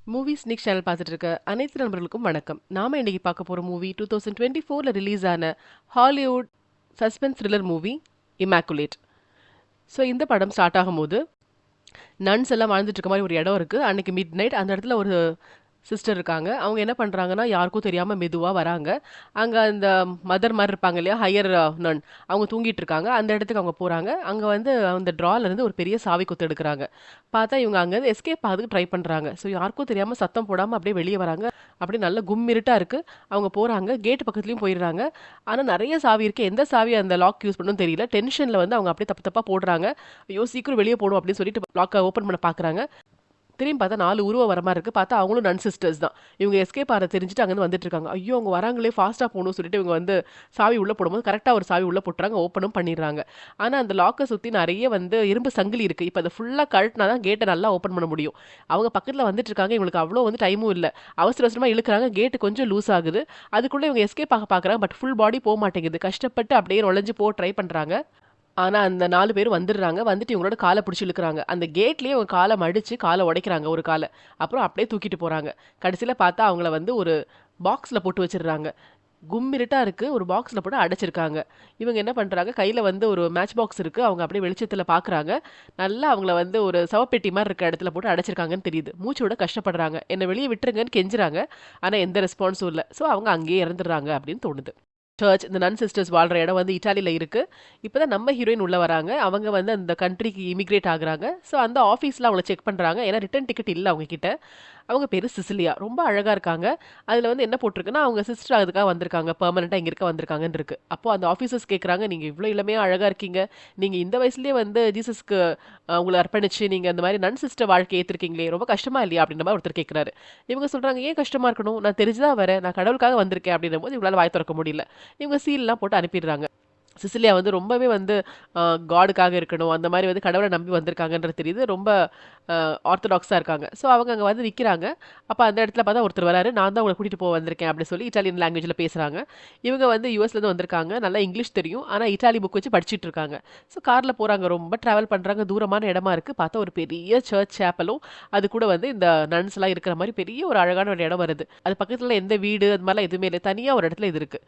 Movie sneak channel பார்த்துட்டு இருக்க அனைத்து நண்பர்களுக்கும் வணக்கம். நாம இன்னைக்கு பார்க்க போற மூவி 2024ல ரிலீஸ் ஆன Hollywood suspense thriller movie immaculate. So இந்த படம் ஸ்டார்ட் ஆகும்போது நன்ஸ் எல்லாம் வாழ்ந்துட்டு இருக்க மாதிரி ஒரு இடம் இருக்கு. அன்னைக்கு மிட் நைட் அந்த இடத்துல ஒரு சிஸ்டர் இருக்காங்க. அவங்க என்ன பண்றாங்கன்னா, யாருக்கும் தெரியாம மெதுவா வராங்க. அங்க அந்த மதர் மாரி இருப்பாங்க இல்லையா? ஹையர் நன். அவங்க தூங்கிட்டு இருக்காங்க. அந்த இடத்துக்கு அவங்க போறாங்க. அங்க வந்து அந்த ட்ரால இருந்து ஒரு பெரிய சாவி கொத்து எடுக்குறாங்க. பார்த்தா இவங்க அங்கருந்து எஸ்கேப் ஆகுறதுக்கு ட்ரை பண்றாங்க. ஸோ யாருக்கும் தெரியாம சத்தம் போடாம அப்படியே வெளிய வராங்க. அப்படியே நல்ல கும்மிருட்டா இருக்கு. அவங்க போறாங்க. கேட் பக்கத்துலயும் போயிடுறாங்க. ஆனா நெறைய சாவி இருக்கு. எந்த சாவி அந்த லாக் யூஸ் பண்ணணும்னு தெரியல. டென்ஷன்ல வந்து அவங்க அப்படியே தப்பு தப்பா போடுறாங்க. ஐயோ! சீக்கிரம் வெளிய போணும் அப்படின்னு சொல்லிட்டு லாக்க ஓப்பன் பண்ண பார்க்குறாங்க. திரும்பி பார்த்தா 4 உருவம் வர மாரி இருக்கு. பார்த்தா அவங்களும் நன் சிஸ்டர்ஸ் தான். இவங்க எஸ்கேப் ஆற தெரிஞ்சுட்டு அங்கருந்து வந்துட்டு இருக்காங்க. ஐயோ! அவங்க வராங்களே ஃபாஸ்ட்டா போணும்னு சொல்லிட்டு இவங்க வந்து சாவி உள்ள போடும்போது கரெக்ட்டா ஒரு சாவி உள்ள போட்டுறாங்க. ஓப்பனும் பண்ணிடுறாங்க. ஆனா அந்த லாக்க சுத்தி நெறைய வந்து இரும்பு சங்கிலி இருக்கு. இப்ப அத ஃபுல்லா கழட்டுனா தான் கேட்ட நல்லா ஓப்பன் பண்ண முடியும். அவங்க பக்கத்துல வந்துட்டு இருக்காங்க. இவங்களுக்கு அவ்ளோ வந்து டைமும் இல்ல. அவசர அவசரமா இழுக்குறாங்க. கேட் கொஞ்சம் லூஸ் ஆகுது. அதுக்குள்ள இவங்க எஸ்கேப் ஆக பார்க்குறாங்க. பட் ஃபுல் பாடி மாட்டேங்குது. கஷ்டப்பட்டு அப்படியே நுழைஞ்சு ட்ரை பண்றாங்க. ஆனா, அந்த 4 பேரும் வந்துடுறாங்க. வந்துட்டு இவங்களோட கால பிடிச்சு இழுக்குறாங்க. அந்த கேட்லயே அவங்க கால மடிச்சு, கால உடைக்கிறாங்க ஒரு கால. அப்புறம் அப்படியே தூக்கிட்டு போறாங்க. கடைசில பார்த்தா அவங்கள வந்து ஒரு பாக்ஸ்ல போட்டு வச்சுடுறாங்க. கும்மிருட்டா இருக்கு. ஒரு பாக்ஸ்ல போட்டு அடைச்சிருக்காங்க. இவங்க என்ன பண்றாங்க, கையில வந்து ஒரு மேட்ச் பாக்ஸ் இருக்கு. அவங்க அப்படியே வெளிச்சத்துல பார்க்குறாங்க. நல்லா அவங்கள வந்து ஒரு சவப்பெட்டி மாரி இருக்க இடத்துல போட்டு அடைச்சிருக்காங்கன்னு தெரியுது. மூச்சு விட கஷ்டப்படுறாங்க. என்ன வெளிய விட்டுருங்கன்னு கெஞ்சுறாங்க. ஆனா எந்த ரெஸ்பான்ஸும் இல்ல. ஸோ அவங்க அங்கேயே இறந்துடுறாங்க அப்படின்னு தோணுது. சர்ச் இந்த நன் சிஸ்டர்ஸ் வாழ்ற இடம் வந்து இட்டாலியில இருக்கு. இப்பதான் நம்ம ஹீரோயின் உள்ள வராங்க. அவங்க வந்து அந்த கண்ட்ரிக்கு இமிகிரேட் ஆகுறாங்க. ஸோ அந்த ஆஃபீஸ்ல அவங்கள செக் பண்றாங்க. ஏன்னா ரிட்டர்ன் டிக்கெட் இல்ல அவங்க கிட்ட. அவங்க பேரு சிசிலியா. ரொம்ப அழகா இருக்காங்க. அதுல வந்து என்ன போட்டிருக்குன்னா, அவங்க சிஸ்டர் அதுக்காக வந்திருக்காங்க. பெர்மனன்ட்டா இங்க இருக்க வந்திருக்காங்கன்னு இருக்கு. அப்போ அந்த ஆஃபீசர்ஸ் கேட்கறாங்க, "நீங்க இவ்ளோ இளமையா அழகா இருக்கீங்க. நீங்க இந்த வயசுலயே வந்து ஜீசஸ்க்கு உங்கள அர்ப்பணிச்சு நீங்க அந்த மாரி நன் சிஸ்டர் வாழ்க்கைய ஏத்துருக்கீங்களே, ரொம்ப கஷ்டமா இல்லையா?" அப்படின்ற மாரி ஒருத்தர் கேட்கறாரு. இவங்க சொல்றாங்க, "ஏன் கஷ்டமா இருக்கணும்? நான் தெரிஞ்சு தான் வரேன். நான் கடவுளுக்காக வந்திருக்கேன்." அப்படின்னும்போது இவங்களால வாய தொறக்க முடியல. இவங்க சீல்லாம் போட்டு அனுப்பிடுறாங்க. சிசிலியா வந்து ரொம்பவே வந்து அ காடுக்காக இருக்கணும். அந்த மாரி வந்து கடவுள நம்பி வந்திருக்காங்கன்றது தெரியுது. ரொம்ப ஆர்த்தடாக்ஸா இருக்காங்க. ஸோ அவங்க அங்க வந்து நிக்கிறாங்க. அப்ப அந்த இடத்துல பார்த்தா ஒருத்தர் வராரு. "நான் தான் உங்கள கூட்டிட்டு வந்திருக்கேன்." அப்படி சொல்லி இட்டாலியன் லாங்குவேஜ்ல பேசுறாங்க. இவங்க வந்து யுஎஸ்லேருந்து வந்திருக்காங்க. நல்லா இங்கிலீஷ் தெரியும். ஆனா இட்டாலி புக் வச்சு படிச்சுட்டு இருக்காங்க. ஸோ கார்ல போறாங்க. ரொம்ப டிராவல் பண்றாங்க. தூரமான இடமா இருக்கு. பார்த்தா ஒரு பெரிய சர்ச் சேப்பலும், அது கூட வந்து இந்த நன்ஸ்லாம் இருக்கிற மாரி பெரிய ஒரு அழகான ஒரு இடம் வருது. அது பக்கத்துல எந்த வீடு அது மாரிலாம் எதுவுமே இல்ல. தனியா ஒரு இடத்துல இது இருக்கு.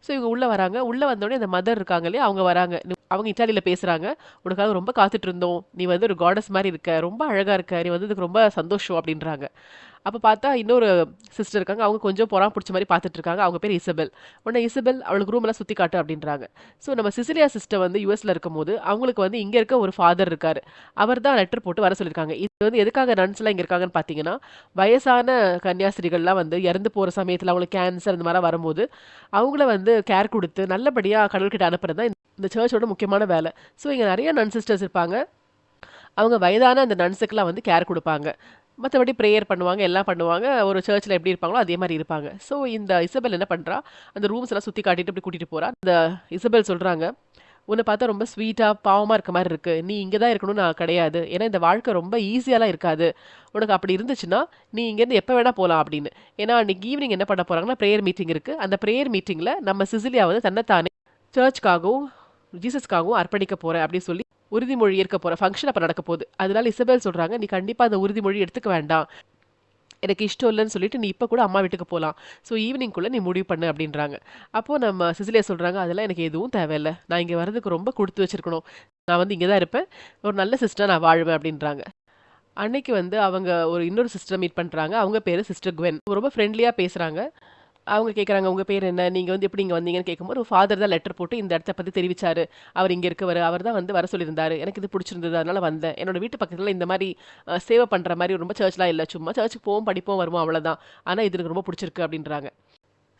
ஸோ இவங்க உள்ள வராங்க. உள்ள வந்தோனே அந்த மதர் இருக்காங்க இல்லையா? அவங்க வராங்க. அவங்க இட்டாலியில பேசுறாங்க. "உனக்காக ரொம்ப காத்துட்டு இருந்தோம். நீ வந்து ஒரு காடஸ் மாரி இருக்க. ரொம்ப அழகா இருக்க. நீ வந்ததுக்கு ரொம்ப சந்தோஷம்" அப்படின்றாங்க. அப்ப பார்த்தா இன்னொரு சிஸ்டர் இருக்காங்க. அவங்க கொஞ்சம் பொறாம புடிச்ச மாரி பார்த்துட்டு இருக்காங்க. அவங்க பேரு இசபெல். உடனே இசபெல் அவளுக்கு ரூம் எல்லாம் சுத்தி காட்டு அப்படின்றாங்க. ஸோ நம்ம சிசிலியா சிஸ்டர் வந்து யுஎஸ்ல இருக்கும்போது, அவங்களுக்கு வந்து இங்க இருக்க ஒரு ஃபாதர் இருக்காரு. அவர் தான் லெட்டர் போட்டு வர சொல்லியிருக்காங்க. இது வந்து எதுக்காக நன்ஸ்லாம் இங்க இருக்காங்கன்னு பார்த்தீங்கன்னா, வயசான கன்னியாஸ்திரிகள்லாம் வந்து இறந்து போற சமயத்துல அவங்களுக்கு கேன்சர் இந்த மாரிலாம் வரும்போது, அவங்கள வந்து கேர் குடுத்து நல்லபடியா கடவுள்கிட்ட அனுப்புறது தான் இந்த சர்ச்சோட முக்கியமான வேலை. ஸோ இங்க நெறைய நன் சிஸ்டர்ஸ் இருப்பாங்க. அவங்க வயதான அந்த நன்ஸுக்குலாம் வந்து கேர் குடுப்பாங்க. மத்தபடி பிரேயர் பண்ணுவாங்க, எல்லாம் பண்ணுவாங்க. ஒரு சர்ச்ல எப்படி இருப்பாங்களோ, அதே மாரி இருப்பாங்க. ஸோ இந்த இசபெல் என்ன பண்றா, அந்த ரூம்ஸ் எல்லாம் சுத்தி காட்டிட்டு இப்டி கூட்டிட்டு போறா. இந்த இசபெல் சொல்றாங்க, "உன்ன பார்த்தா ரொம்ப ஸ்வீட்டா, பாவமா இருக்க மாரி இருக்கு. நீ இங்க தான் இருக்கணும்னு நான் கிடையாது. ஏன்னா இந்த வாழ்க்கை ரொம்ப ஈஸியாலாம் இருக்காது. உனக்கு அப்படி இருந்துச்சுன்னா, நீ இங்கேருந்து எப்ப வேணா போலாம்" அப்படின்னு. ஏன்னா அன்னைக்கு ஈவினிங் என்ன பண்ண போறாங்கன்னா, பிரேயர் மீட்டிங் இருக்கு. அந்த பிரேயர் மீட்டிங்ல நம்ம சிசிலியா வந்து தன்ன தானே சர்ச்‌காகவும், ஜீசஸ்‌காகவும் அர்ப்பணிக்க போறேன் அப்படின்னு சொல்லி உறுதிமொழி ஏற்க போற ஃபங்ஷன் அப்ப நடக்க போகுது. அதனால இசபெல் சொல்றாங்க, "நீ கண்டிப்பா அந்த உறுதிமொழி எடுத்துக்க வேண்டாம். எனக்கு இஷ்டம் இல்லன்னு சொல்லிட்டு நீ இப்ப கூட அம்மா வீட்டுக்கு போலாம். ஸோ ஈவினிங்குள்ள நீ முடிவு பண்ணு" அப்படின்றாங்க. அப்போ நம்ம சிசிலியா சொல்றாங்க, "அதெல்லாம் எனக்கு எதுவும் தேவையில்ல. நான் இங்க வர்றதுக்கு ரொம்ப குடுத்து வச்சிருக்கணும். நான் வந்து இங்க தான் இருப்பேன். ஒரு நல்ல சிஸ்டரா நான் வாழ்வேன்" அப்படின்றாங்க. அன்னைக்கு வந்து அவங்க ஒரு இன்னொரு சிஸ்டர மீட் பண்றாங்க. அவங்க பேரு சிஸ்டர் குவென். ரொம்ப ஃப்ரெண்ட்லியா பேசுறாங்க. அவங்க கேட்குறாங்க, "உங்க பேர் என்ன? நீங்க வந்து எப்படி இங்க வந்தீங்கன்னு?" கேட்கும்போது, ஃபாதர் தான் லெட்டர் போட்டு இந்த இடத்த பத்தி தெரிவிச்சாரு. அவர் இங்க இருக்கவரு. அவர் தான் வந்து வர சொல்லியிருந்தாரு. எனக்கு இது புடிச்சிருந்தது. அதனால வந்தேன். என்னோட வீட்டு பக்கத்துல இந்த மாரி சேவை பண்ற மாரி ரொம்ப சர்ச்லாம் இல்ல. சும்மா சர்ச்சுக்கு போவோம், படிப்போம், வருவோம் அவ்வளோதான். ஆனா இது எனக்கு ரொம்ப புடிச்சிருக்கு அப்படின்றாங்க.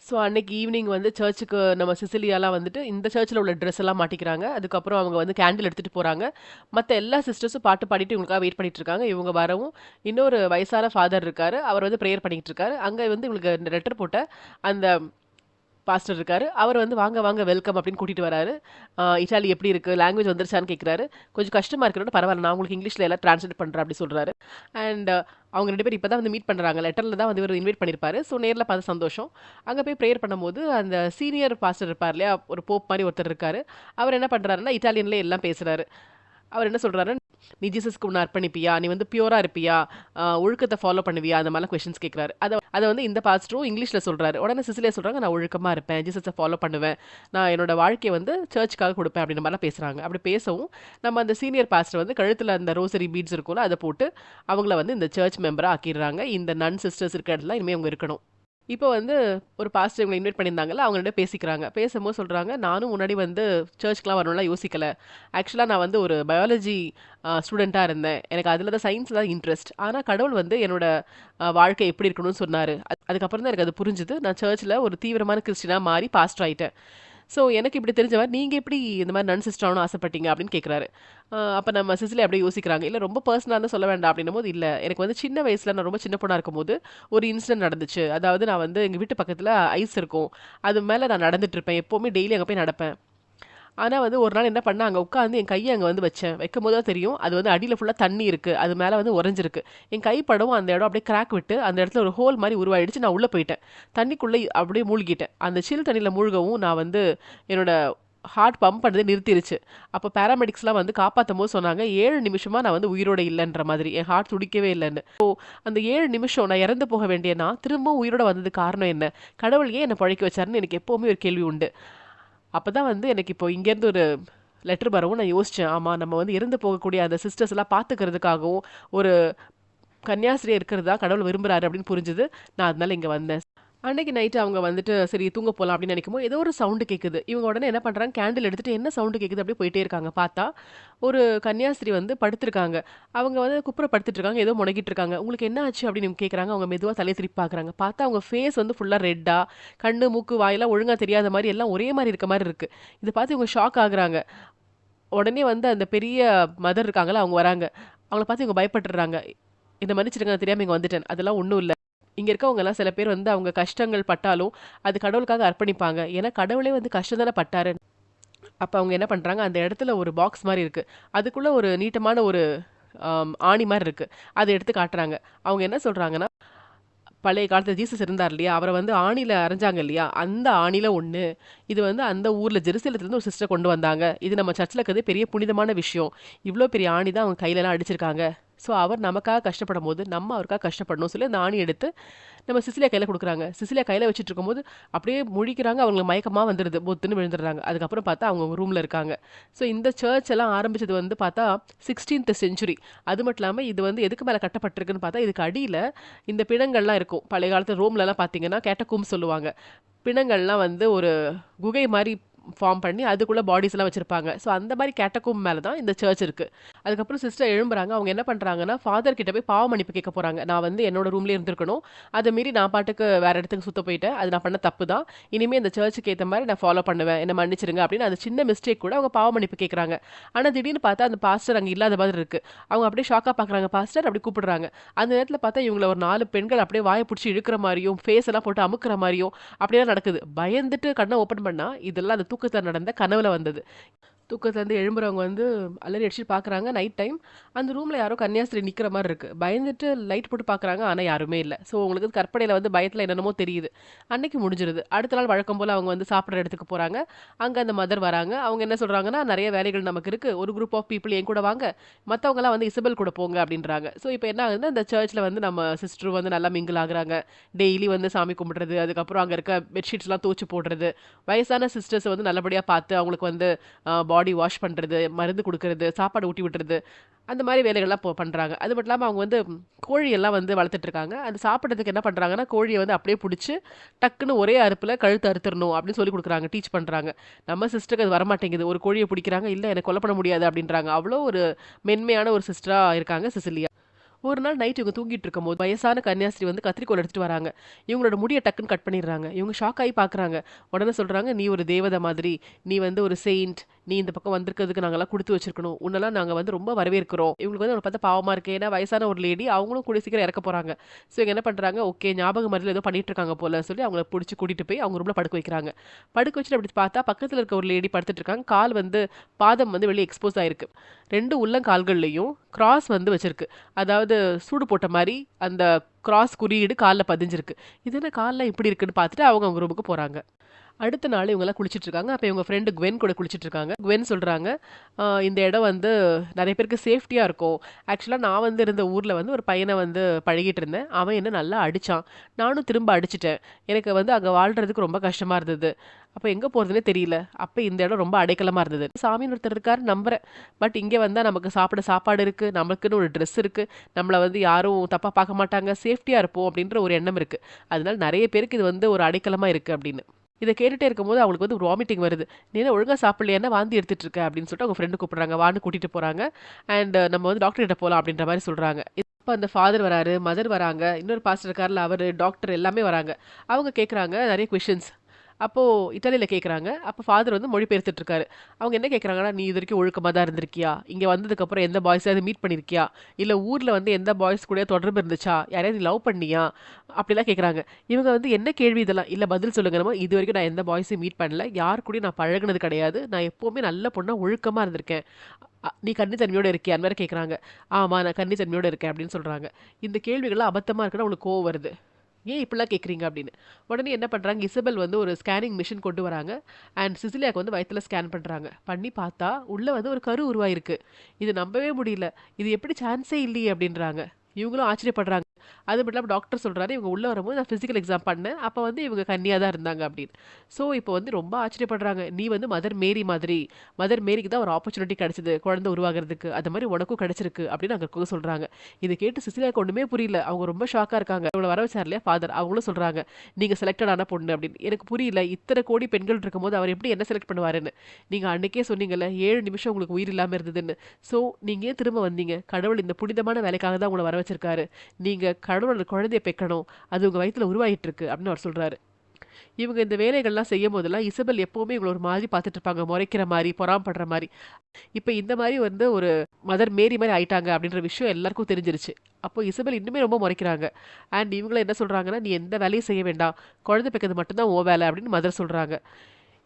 ஸோ அன்னைக்கு ஈவினிங் வந்து சர்ச்சுக்கு நம்ம சிசிலியாலாம் வந்துட்டு இந்த சர்ச்சில உள்ள ட்ரெஸ் எல்லாம் மாட்டிக்கிறாங்க. அதுக்கப்புறம் அவங்க வந்து கேண்டில் எடுத்துட்டு போறாங்க. மத்த எல்லா சிஸ்டர்ஸும் பாட்டு பாடிட்டு இவங்களுக்காக வெயிட் பண்ணிட்டு இருக்காங்க. இவங்க வரவும் இன்னொரு வயசான ஃபாதர் இருக்காரு. அவர் வந்து பிரேயர் பண்ணிட்டு இருக்காரு. அங்க வந்து இவங்களுக்கு லெட்டர் போட்ட அந்த பாஸ்டர் இருக்காரு. அவர் வந்து "வாங்க, வாங்க வெல்கம்" அப்படின்னு கூட்டிட்டு வராரு. இட்டாலி எப்படி இருக்கு? லாங்குவேஜ் வந்துருச்சான்னு கேட்குறாரு. கொஞ்சம் கஷ்டமா இருக்குன்னு, "பரவால்ல நான் உங்களுக்கு இங்கிலீஷ்ல எல்லாம் டிரான்ஸ்லேட் பண்றேன்" அப்படி சொல்றாரு. அண்ட் அவங்க 2 பேரும் இப்ப தான் வந்து மீட் பண்றாங்க. லெட்டர்ல தான் வந்து இவரு இன்வைட் பண்ணியிருப்பாரு. ஸோ நேர்ல பார்த்து சந்தோஷம். அங்க போய் பிரேயர் பண்ணும்போது, அந்த சீனியர் பாஸ்டர் இருப்பார் இல்லையா? ஒரு போப் மாரி ஒருத்தர் இருக்காரு. அவர் என்ன பண்றாருன்னா, இட்டாலியன்லயே எல்லாம் பேசுறாரு. அவர் என்ன சொல்றாரு, நீ ஜீசஸ்க்கு உன்னை அர்ப்பணிப்பியா, நீ வந்து பியூரா இருப்பியா, ஒழுக்கத்தை ஃபாலோ பண்ணுவியா, அந்த மாதிரிலாம் கொஸ்டின்ஸ் கேட்குறாரு. அதை வந்து இந்த பாஸ்டரும் இங்கிலீஷில் சொல்கிறாரு. உடனே சிசிலியா சொல்கிறாங்க, நான் ஒழுக்கமாக இருப்பேன், ஜீசஸை ஃபாலோ பண்ணுவேன், நான் என்னோட வாழ்க்கையை வந்து சர்ச்சுக்காக கொடுப்பேன் அப்படின்ற மாதிரிலாம் பேசுகிறாங்க. அப்படி பேசவும் நம்ம அந்த சீனியர் பாஸ்டர் வந்து கழுத்தில் அந்த ரோசரி பீட்ஸ் இருக்கும்ல, அதை போட்டு அவங்கள வந்து இந்த சர்ச் மெம்பராக ஆக்கிடுறாங்க. இந்த நன் சிஸ்டர்ஸ் இருக்கிற இடத்துல இனிமேல் அவங்க இருக்கணும். இப்போ வந்து ஒரு பாஸ்டர் இவங்களை இன்வைட் பண்ணியிருந்தாங்கல்ல, அவங்கள்ட்ட பேசிக்கிறாங்க. பேசும்போது சொல்கிறாங்க, நானும் முன்னாடி வந்து சர்ச்க்கெலாம் வரணும்லாம் யோசிக்கலை. ஆக்சுவலாக நான் வந்து ஒரு பயாலஜி ஸ்டூடெண்ட்டாக இருந்தேன். எனக்கு அதில் தான் சயின்ஸில் தான் இன்ட்ரெஸ்ட். ஆனால் கடவுள் வந்து என்னோட வாழ்க்கை எப்படி இருக்கணும்னு சொன்னார். அதுக்கப்புறம் தான் எனக்கு அது புரிஞ்சுது. நான் சர்ச்சில் ஒரு தீவிரமான கிறிஸ்டினாக மாறி பாஸ்டர் ஆகிட்டேன். ஸோ எனக்கு இப்படி தெரிஞ்சவர், நீங்கள் எப்படி இந்த மாதிரி நன் சிஸ்டர் ஆகணும்னு ஆசைப்பட்டீங்க அப்படின்னு கேட்குறாரு. அப்போ நம்ம சிசிலி அப்படியே யோசிக்கிறாங்க, இல்லை ரொம்ப பர்சனலாக சொல்ல வேண்டாம் அப்படின்னும் போது, இல்லை எனக்கு வந்து சின்ன வயசில் நான் ரொம்ப சின்ன பொண்ணாக இருக்கும்போது ஒரு இன்சிடென்ட் நடந்துச்சு. அதாவது நான் வந்து எங்கள் வீட்டு பக்கத்தில் ஐஸ் இருக்கும், அது மேலே நான் நடந்துட்டு இருப்பேன், எப்போவுமே டெய்லி அங்கே போய் நடப்பேன். ஆனால் வந்து ஒரு நாள் என்ன பண்ணேன், அங்கே உட்காந்து என் கையை அங்கே வந்து வச்சேன். வைக்கும் போது தான் தெரியும் அது வந்து அடியில் ஃபுல்லாக தண்ணி இருக்குது, அது மேலே வந்து உறைஞ்சிருக்கு. என் கை படவும் அந்த இடம் அப்படியே கிராக் விட்டு அந்த இடத்துல ஒரு ஹோல் மாதிரி உருவாயிடுச்சு. நான் உள்ளே போயிட்டேன், தண்ணிக்குள்ளே அப்படியே மூழ்கிட்டேன். அந்த சில் தண்ணியில் மூழ்கவும் நான் வந்து என்னோட ஹார்ட் பம்ப் பண்ணுறது நிறுத்திருச்சு. அப்போ பேராமெடிக்ஸ்லாம் வந்து காப்பாற்றும் போது சொன்னாங்க, 7 நிமிஷமாக நான் வந்து உயிரோட இல்லைன்ற மாதிரி, என் ஹார்ட் துடிக்கவே இல்லைன்னு. ஸோ அந்த 7 நிமிஷம் நான் இறந்து போக வேண்டிய நான் திரும்ப உயிரோட வந்தது காரணம் என்ன, கடவுள் ஏன் என்னை பழைக்க வச்சாருன்னு எனக்கு எப்போவுமே ஒரு கேள்வி உண்டு. அப்போ தான் வந்து எனக்கு இப்போ இங்கேருந்து ஒரு லெட்டர் வரவும் நான் யோசித்தேன், ஆமாம் நம்ம வந்து இறந்து போகக்கூடிய அந்த சிஸ்டர்ஸ் எல்லாம் பார்த்துக்கிறதுக்காகவும் ஒரு கன்னியாஸ்திரியாக இருக்கிறது தான் கடவுள் விரும்புகிறாரு அப்படின்னு புரிஞ்சுது. நான் அதனால இங்கே வந்தேன். அன்னைக்கு நைட்டு அவங்க வந்துட்டு சரி தூங்க போகலாம் அப்படின்னு நினைக்கும்போது ஏதோ ஒரு சவுண்டு கேட்குது. இவங்க உடனே என்ன பண்ணுறாங்க, கேண்டில் எடுத்துகிட்டு என்ன சவுண்டு கேட்குது அப்படியே போயிட்டே இருக்காங்க. பார்த்தா ஒரு கன்னியாஸ்திரி வந்து படுத்திருக்காங்க. அவங்க வந்து குப்புற படுத்துட்டு இருக்காங்க, ஏதோ முடங்கிட்டு இருக்காங்க. உங்களுக்கு என்ன ஆச்சு அப்படின்னு இவங்க கேட்குறாங்க. அவங்க மெதுவாக தலையை திருப்பி பார்க்குறாங்க. பார்த்தா அவங்க ஃபேஸ் வந்து ஃபுல்லாக ரெட்டாக, கண்ணு மூக்கு வாயெல்லாம் ஒழுங்காக தெரியாத மாதிரி எல்லாம் ஒரே மாதிரி இருக்க மாதிரி இருக்குது. இதை பார்த்து இவங்க ஷாக் ஆகுறாங்க. உடனே வந்து அந்த பெரிய மதர் இருக்காங்களா, அவங்க வராங்க. அவங்கள பார்த்து இவங்க பயப்பட்டுறாங்க. இந்த மன்னிச்சிடுங்க, நான் தெரியாமல் இங்கே வந்துட்டேன், அதெல்லாம் ஒன்றும் இல்லை. இங்கே இருக்கவங்கலாம் சில பேர் வந்து அவங்க கஷ்டங்கள் பட்டாலும் அது கடவுளுக்காக அர்ப்பணிப்பாங்க. ஏன்னா கடவுளே வந்து கஷ்டம் தானே பட்டாரு. அப்போ அவங்க என்ன பண்ணுறாங்க, அந்த இடத்துல ஒரு பாக்ஸ் மாதிரி இருக்குது, அதுக்குள்ளே ஒரு நீட்டமான ஒரு ஆணி மாதிரி இருக்குது, அதை எடுத்து காட்டுறாங்க. அவங்க என்ன சொல்கிறாங்கன்னா, பழைய காலத்தில் ஜீசஸ் இருந்தார் இல்லையா, அவரை வந்து ஆணியில் அரைஞ்சாங்க இல்லையா, அந்த ஆணியில் ஒன்று. இது வந்து அந்த ஊரில் ஜெருசலேத்துலேருந்து ஒரு சிஸ்டர் கொண்டு வந்தாங்க. இது நம்ம சர்ச்சில் இருக்கிறது பெரிய புனிதமான விஷயம். இவ்வளோ பெரிய ஆணி தான் அவங்க கையிலலாம் அடிச்சிருக்காங்க. ஸோ அவர் நமக்காக கஷ்டப்படும் போது நம்ம அவருக்காக கஷ்டப்படணும் சொல்லி அந்த ஆணி எடுத்து நம்ம சிசிலியா கையில் கொடுக்குறாங்க. சிசிலியா கையில் வச்சுட்டு இருக்கும்போது அப்படியே முழிக்கிறாங்க, அவங்களுக்கு மயக்கமாக வந்துடுது, பொத்துன்னு விழுந்துடுறாங்க. அதுக்கப்புறம் பார்த்தா அவங்க ரூமில் இருக்காங்க. ஸோ இந்த சர்ச் எல்லாம் ஆரம்பிச்சது வந்து பார்த்தா 16th செஞ்சுரி. அது மட்டும் இல்லாமல் இது வந்து எதுக்கு மேலே கட்டப்பட்டிருக்குன்னு பார்த்தா, இதுக்கு அடியில் இந்த பிணங்கள்லாம் இருக்கும். பழைய காலத்து ரோம்லலாம் பார்த்தீங்கன்னா கேட்டக்கூம் சொல்லுவாங்க. பிணங்கள்லாம் வந்து ஒரு குகை மாதிரி ஃபார்ம் பண்ணி அதுக்குள்ளே பாடிஸ் எல்லாம் வச்சிருப்பாங்க. ஸோ அந்த மாதிரி கேட்டக்கூம் மேலே தான் இந்த சர்ச் இருக்குது. அதுக்கப்புறம் சிஸ்டர் எழும்புறாங்க. அவங்க என்ன பண்ணுறாங்கன்னா, ஃபாதர் கிட்ட போய் பாவ மன்னிப்பு கேட்க போகிறாங்க. நான் வந்து என்னோட ரூம்லேயே இருந்திருக்கணும், அதை மீறி நான் பாட்டுக்கு வேறு இடத்துக்கு சுற்ற போயிட்டேன், அது நான் பண்ண தப்பு தான், இனிமேல் இந்த சர்ச்சுக்கு ஏற்ற மாதிரி நான் ஃபாலோ பண்ணுவேன், என்னை மன்னிச்சிருங்க அப்படின்னு அந்த சின்ன மிஸ்டேக் கூட அவங்க பாவ மன்னிப்பு கேட்குறாங்க. ஆனால் திடீர்னு பார்த்தா அந்த பாஸ்டர் அங்கே இல்லாத மாதிரி இருக்குது. அவங்க அப்படியே ஷாக்காக பார்க்குறாங்க, பாஸ்டர் அப்படி கூப்பிடுறாங்க. அந்த நேரத்தில் பார்த்தா இவங்களை ஒரு 4 பெண்கள் அப்படியே வாயை பிடிச்சி இழுக்கிற மாதிரியும் ஃபேஸ் எல்லாம் போட்டு அமுக்கிற மாதிரியும் அப்படியெல்லாம் நடக்குது. பயந்துட்டு கண்ணை ஓப்பன் பண்ணால் இதெல்லாம் அந்த தூக்கத்தில் நடந்த கனவுல வந்தது. தூக்கத்துலேருந்து எழும்புறவங்க வந்து அலறி அடிச்சுட்டு பார்க்குறாங்க. நைட் டைம் அந்த ரூமில் யாரோ கன்னியாஸ்திரி நிற்கிற மாதிரி இருக்குது. பயந்துட்டு லைட் போட்டு பார்க்குறாங்க, ஆனால் யாருமே இல்லை. ஸோ உங்களுக்கு கற்பனையில் வந்து பயத்தில் என்னென்னமோ தெரியுது. அன்னைக்கு முடிஞ்சிருது. அடுத்த நாள் வழக்கம் போல் அவங்க வந்து சாப்பிட்ற இடத்துக்கு போகிறாங்க. அங்கே அந்த மதர் வராங்க. அவங்க என்ன சொல்கிறாங்கன்னா, நிறைய வேலைகள் நமக்கு இருக்குது, ஒரு குரூப் ஆஃப் பீப்புள் என் கூட வாங்க, மற்றவங்கலாம் வந்து இசபெல் கூட போங்க அப்படின்றாங்க. ஸோ இப்போ என்ன ஆகுதுன்னா, இந்த சர்ச்சில் வந்து நம்ம சிஸ்டர் வந்து நல்லா மிங்கிள் ஆகுறாங்க. டெய்லி வந்து சாமி கும்பிட்றது, அதுக்கப்புறம் அங்கே இருக்க பெட்ஷீட்ஸ்லாம் தூச்சு போடுறது, வயசான சிஸ்டர்ஸை வந்து நல்லபடியாக பார்த்து அவங்களுக்கு வந்து பாடி வாஷ் பண்ணுறது, மருந்து கொடுக்கறது, சாப்பாடு ஊட்டி விட்டுறது, அந்த மாதிரி வேலைகள்லாம் பண்ணுறாங்க. அது மட்டும் இல்லாமல் அவங்க வந்து கோழியெல்லாம் வந்து வளர்த்துட்ருக்காங்க. அது சாப்பிட்றதுக்கு என்ன பண்ணுறாங்கன்னா, கோழியை வந்து அப்படியே பிடிச்சி டக்குன்னு ஒரே அறுப்பில் கழுத்து அறுத்துடணும் அப்படின்னு சொல்லி கொடுக்குறாங்க, டீச் பண்ணுறாங்க. நம்ம சிஸ்டருக்கு அது வரமாட்டேங்குது. ஒரு கோழியை பிடிக்கிறாங்க, இல்லை எனக்கு கொலை பண்ண முடியாது அப்படின்றாங்க. அவ்வளோ ஒரு மென்மையான ஒரு சிஸ்டராக இருக்காங்க சிசிலியா. ஒரு நாள் நைட் இவங்க தூங்கிட்டு இருக்கும்போது வயசான கன்னியாஸ்திரி வந்து கத்திரிக்கோல் எடுத்துட்டு வராங்க. இவங்களோட முடியை டக்குன்னு கட் பண்ணிடுறாங்க. இவங்க ஷாக் ஆகி பார்க்குறாங்க. உடனே சொல்கிறாங்க, நீ ஒரு தேவதை மாதிரி, நீ வந்து ஒரு செயின்ட், நீ இந்த பக்கம் வந்திருக்கிறதுக்கு நாங்கள்லாம் கொடுத்து வச்சிருக்கணும், உன்னெல்லாம் நாங்கள் வந்து ரொம்ப வரவேற்கிறோம். இவங்களுக்கு வந்து அவங்களை பார்த்தா பாவமாக இருக்கு, ஏன்னா வயசான ஒரு லேடி, அவங்களும் கூடிய சீக்கிரம் இறக்க போகிறாங்க. ஸோ இவங்க என்ன பண்ணுறாங்க, ஓகே ஞாபகம் மருதில் ஏதோ பண்ணிட்டு இருக்காங்க போல சொல்லி அவங்கள பிடிச்சி கூட்டிகிட்டு போய் அவங்க ரூமில் படுக்க வைக்கிறாங்க. படுக்க வச்சுட்டு அப்படி பார்த்தா பக்கத்தில் இருக்க ஒரு லேடி படுத்துட்டு இருக்காங்க. கால் வந்து பாதம் வந்து வெளியே எக்ஸ்போஸ் ஆயிருக்கு. 2 உள்ளங்கால்கள்லையும் கிராஸ் வந்து வச்சிருக்கு. அதாவது சூடு போட்ட மாதிரி அந்த கிராஸ் குறியீடு காலில் பதிஞ்சிருக்கு. இது என்ன காலில் இப்படி இருக்குன்னு பார்த்துட்டு அவங்க ரூமுக்கு போகிறாங்க. அடுத்த நாள் இவங்கலாம் குளிச்சிட்டு இருக்காங்க. அப்ப இவங்க ஃப்ரெண்டு குவென் கூட குளிச்சிட்டு இருக்காங்க. குவென் சொல்றாங்க, இந்த இடம் வந்து நெறைய பேருக்கு சேஃப்டியா இருக்கும். ஆக்சுவலா நான் வந்து இருந்த ஊர்ல வந்து ஒரு பையன வந்து பழகிட்டு இருந்தேன். அவன் என்ன நல்லா அடிச்சான். நானும் திரும்ப அடிச்சுட்டேன். எனக்கு வந்து அங்க வாழ்றதுக்கு ரொம்ப கஷ்டமா இருந்தது. அப்ப எங்க போறதுன்னே தெரியல. அப்ப இந்த இடம் ரொம்ப அடைக்கலமா இருந்தது. சாமின்னு ஒருத்தர் இருக்காரு நம்புறேன். பட் இங்க வந்தா நமக்கு சாப்பிட சாப்பாடு இருக்கு. நமக்குன்னு ஒரு ட்ரெஸ் இருக்கு. நம்மள வந்து யாரும் தப்பா பார்க்க மாட்டாங்க. சேஃப்டியா இருப்போம் அப்படின்ற ஒரு எண்ணம் இருக்கு. அதனால நெறைய பேருக்கு இது வந்து ஒரு அடைக்கலமா இருக்கு அப்படின்னு. இத கேட்டுட்டே இருக்கும்போது அவங்களுக்கு வந்து வாமிட்டிங் வருது. "நீ என்ன ஒழுங்கா சாப்பிடலையா? வாந்தி எடுத்துட்டு இருக்க?" அப்படின்னு சொல்லிட்டு அவங்க ஃப்ரெண்ட் கூப்பிடுறாங்க. வான்னு கூட்டிட்டு போறாங்க. அண்ட் நம்ம வந்து டாக்டர் கிட்ட போலாம் அப்படின்ற மாரி சொல்றாங்க. இப்ப அந்த ஃபாதர் வராரு, மதர் வராங்க. இன்னொரு பாஸ்டர் இருக்கார்ல அவரு, டாக்டர் எல்லாமே வராங்க. அவங்க கேட்கறாங்க நெறைய கொஸ்டின்ஸ். அப்போ இத்தாலியில கேட்கறாங்க. அப்ப ஃபாதர் வந்து மொழிபெயர்த்துட்டு இருக்காரு. அவங்க என்ன கேட்கறாங்கன்னா, "நீ இதுவரைக்கும் ஒழுக்கமா தான் இருந்திருக்கியா? இங்க வந்ததுக்கப்புறம் எந்த பாய்ஸாவது மீட் பண்ணியிருக்கியா? இல்ல ஊர்ல வந்து எந்த பாய்ஸ் கூடயா தொடர்பு இருந்துச்சா? யாரையாவது நீ லவ் பண்ணியா?" அப்படிலாம் கேட்கறாங்க. இவங்க வந்து என்ன கேள்வி இதெல்லாம்? "இல்ல பதில் சொல்லுங்க." நம்ம இதுவரைக்கும் நான் எந்த பாய்ஸையும் மீட் பண்ணல. யார் கூடயும் நான் பழகுனது கிடையாது. நான் எப்பவுமே நல்ல பொண்ணா ஒழுக்கமா இருந்திருக்கேன். நீ கன்னித்தன்மையோட இருக்கியா? அந்த மாரி கேட்கறாங்க. "ஆமா, நான் கன்னித்தன்மையோட இருக்கேன்." அப்படின்னு சொல்றாங்க. இந்த கேள்விகள்லாம் அபத்தமா இருக்குன்னு அவங்களுக்கு கோவம் வருது. ஏன் இப்படிலாம் கேட்குறீங்க அப்படின்னு. உடனே என்ன பண்றாங்க, இசபெல் வந்து ஒரு ஸ்கேனிங் மிஷின் கொண்டு வராங்க. அண்ட் சிசிலியாக்கு வந்து வயித்துல ஸ்கேன் பண்றாங்க. பண்ணி பார்த்தா, உள்ள வந்து ஒரு கரு உருவாயிருக்கு. இது நம்பவே முடியல. இது எப்படி சான்ஸே இல்லையே அப்படின்றாங்க. இவங்களும் ஆச்சரியப்படுறாங்க. அது மட்டும் இல்லாம டாக்டர் சொல்றாரு, இவங்க உள்ள வரும்போது நான் பிசிக்கல் எக்ஸாம் பண்ணேன். அப்ப வந்து இவங்க கன்னியா தான் இருந்தாங்க அப்படின்னு. ஸோ இப்போ வந்து ரொம்ப ஆச்சரியப்படுறாங்க. நீ வந்து மதர் மேரி மாதிரி. மதர் மேரிக்கு தான் ஒரு ஆப்பர்ச்சுனிட்டி கிடைச்சது குழந்தை உருவாகுறதுக்கு. அது மாதிரி உனக்கும் கிடைச்சிருக்கு அப்படின்னு அங்க இருக்கவங்க சொல்றாங்க. இதை கேட்டு சிசிலியாக்கு ஒண்ணுமே புரியல. அவங்க ரொம்ப ஷாக்கா இருக்காங்க. இவங்கள வர வச்சார் இல்லையா ஃபாதர், அவங்களும் சொல்றாங்க, நீங்க செலக்டட் ஆன பொண்ணு அப்படின்னு. எனக்கு புரியல, இத்தனை கோடி பெண்கள் இருக்கும்போது அவர் எப்படி என்ன செலக்ட் பண்ணுவாருன்னு. நீங்க அன்னைக்கே சொன்னீங்கல்ல 7 நிமிஷம் உங்களுக்கு உயிர் இல்லாம இருந்ததுன்னு. ஸோ நீங்க ஏன் திரும்ப வந்தீங்க? கடவுள் இந்த புனிதமான வேலைக்காக தான் உங்களை வர வச்சிருக்காரு. நீங்க கடவுளோட குழந்தைய பெக்கணும். அது உங்க வயித்துல உருவாயிட்டு இருக்கு அப்படின்னு அவர் சொல்றாரு. இவங்க இந்த வேலைகள்லாம் செய்யும் போதெல்லாம் இசபெல் எப்பவுமே இவங்கள ஒரு மாதிரி பார்த்துட்டு இருப்பாங்க. முறைக்கிற மாதிரி, பொறாமப்படுற மாதிரி. இப்ப இந்த மாதிரி வந்து ஒரு மதர் மேரி மாதிரி ஆயிட்டாங்க அப்படின்ற விஷயம் எல்லாருக்கும் தெரிஞ்சிருச்சு. அப்போ இசபெல் இன்னுமே ரொம்ப முறைக்கிறாங்க. அண்ட் இவங்கள என்ன சொல்றாங்கன்னா, நீ எந்த வேலையும் செய்ய வேண்டாம். குழந்தை பெக்கிறது மட்டும்தான் உன் வேலை அப்படின்னு மதர் சொல்றாங்க.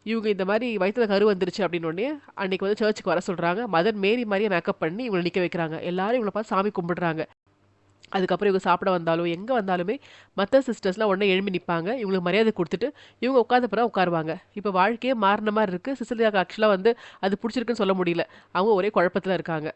இவங்க இந்த மாதிரி வயித்துல கரு வந்துருச்சு அப்படின்னு உடனே அன்னைக்கு வந்து சர்ச்சுக்கு வர சொல்றாங்க. மதர் மேரி மாதிரியே மேக்கப் பண்ணி இவங்களை நிக்க வைக்கிறாங்க. எல்லாரும் இவங்களை பார்த்து சாமி கும்பிடுறாங்க. அதுக்கப்புறம் இவங்க சாப்பிட வந்தாலும், எங்க வந்தாலுமே மத்த சிஸ்டர்ஸ்லாம் உடனே எழும்பி நிப்பாங்க. இவங்களுக்கு மரியாதை குடுத்துட்டு, இவங்க உட்காந்த பிறகு உட்காருவாங்க. இப்ப வாழ்க்கையே மாறுன மாரி இருக்கு. சிசிலியாக்கு ஆக்சுவலா வந்து அது புடிச்சிருக்குன்னு சொல்ல முடியல. அவங்க ஒரே குழப்பத்துல இருக்காங்க.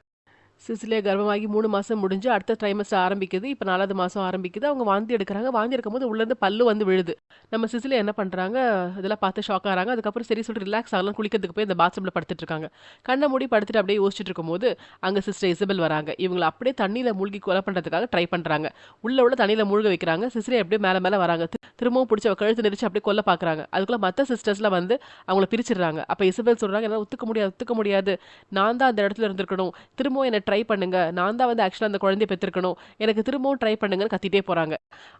சிசிலியா கர்ப்பமாகி 3 மாசம் முடிஞ்சு அடுத்த ட்ரைமஸ்டர் ஆரம்பிக்குது. இப்ப 4வது மாசம் ஆரம்பிக்குது. அவங்க வாந்தி எடுக்குறாங்க. வாந்தி எடுக்கும்போது உள்ளேருந்து பல்லு வந்து விழுது. நம்ம சிசிலியா என்ன பண்றாங்க, இதெல்லாம் பார்த்து ஷாக் ஆகுறாங்க. அதுக்கப்புறம் சரி சொல்லிட்டு ரிலாக்ஸ் ஆகலாம்னு குளிக்கிறதுக்கு போய் இந்த பாத்ரூம்ல படுத்துட்டு இருக்காங்க. கண்ண மூடி படுத்துட்டு அப்படியே யோசிச்சுட்டு இருக்கும்போது, அங்க சிஸ்டர் இசபெல் வராங்க. இவங்கள அப்படியே தண்ணீல மூழ்கி கொலை பண்றதுக்காக ட்ரை பண்றாங்க. உள்ள தண்ணீல மூழ்க வைக்கிறாங்க. சிசிலியா அப்படியே மேல மேல வராங்க. திரும்பவும் பிடிச்சு அவ கழுத்து நெரிச்சு அப்படியே கொல்ல பார்க்குறாங்க. அதுக்குள்ள மத்த சிஸ்டர்ஸ்லாம் வந்து அவங்கள பிரிச்சுடுறாங்க. அப்ப இசபெல் சொல்றாங்க, என்னால ஒத்துக்க முடியாது, ஒத்துக்க முடியாது. நான் தான் அந்த இடத்துல இருந்திருக்கணும். திரும்பவும் என்ன ட்ரை பண்ணுங்க. நான் தான் வந்து ஆக்சுவலா அந்த குழந்தைய பெத்திருக்கணும். எனக்கு திரும்பவும் ட்ரை பண்ணுங்கன்னு கத்திட்டே போறாங்க.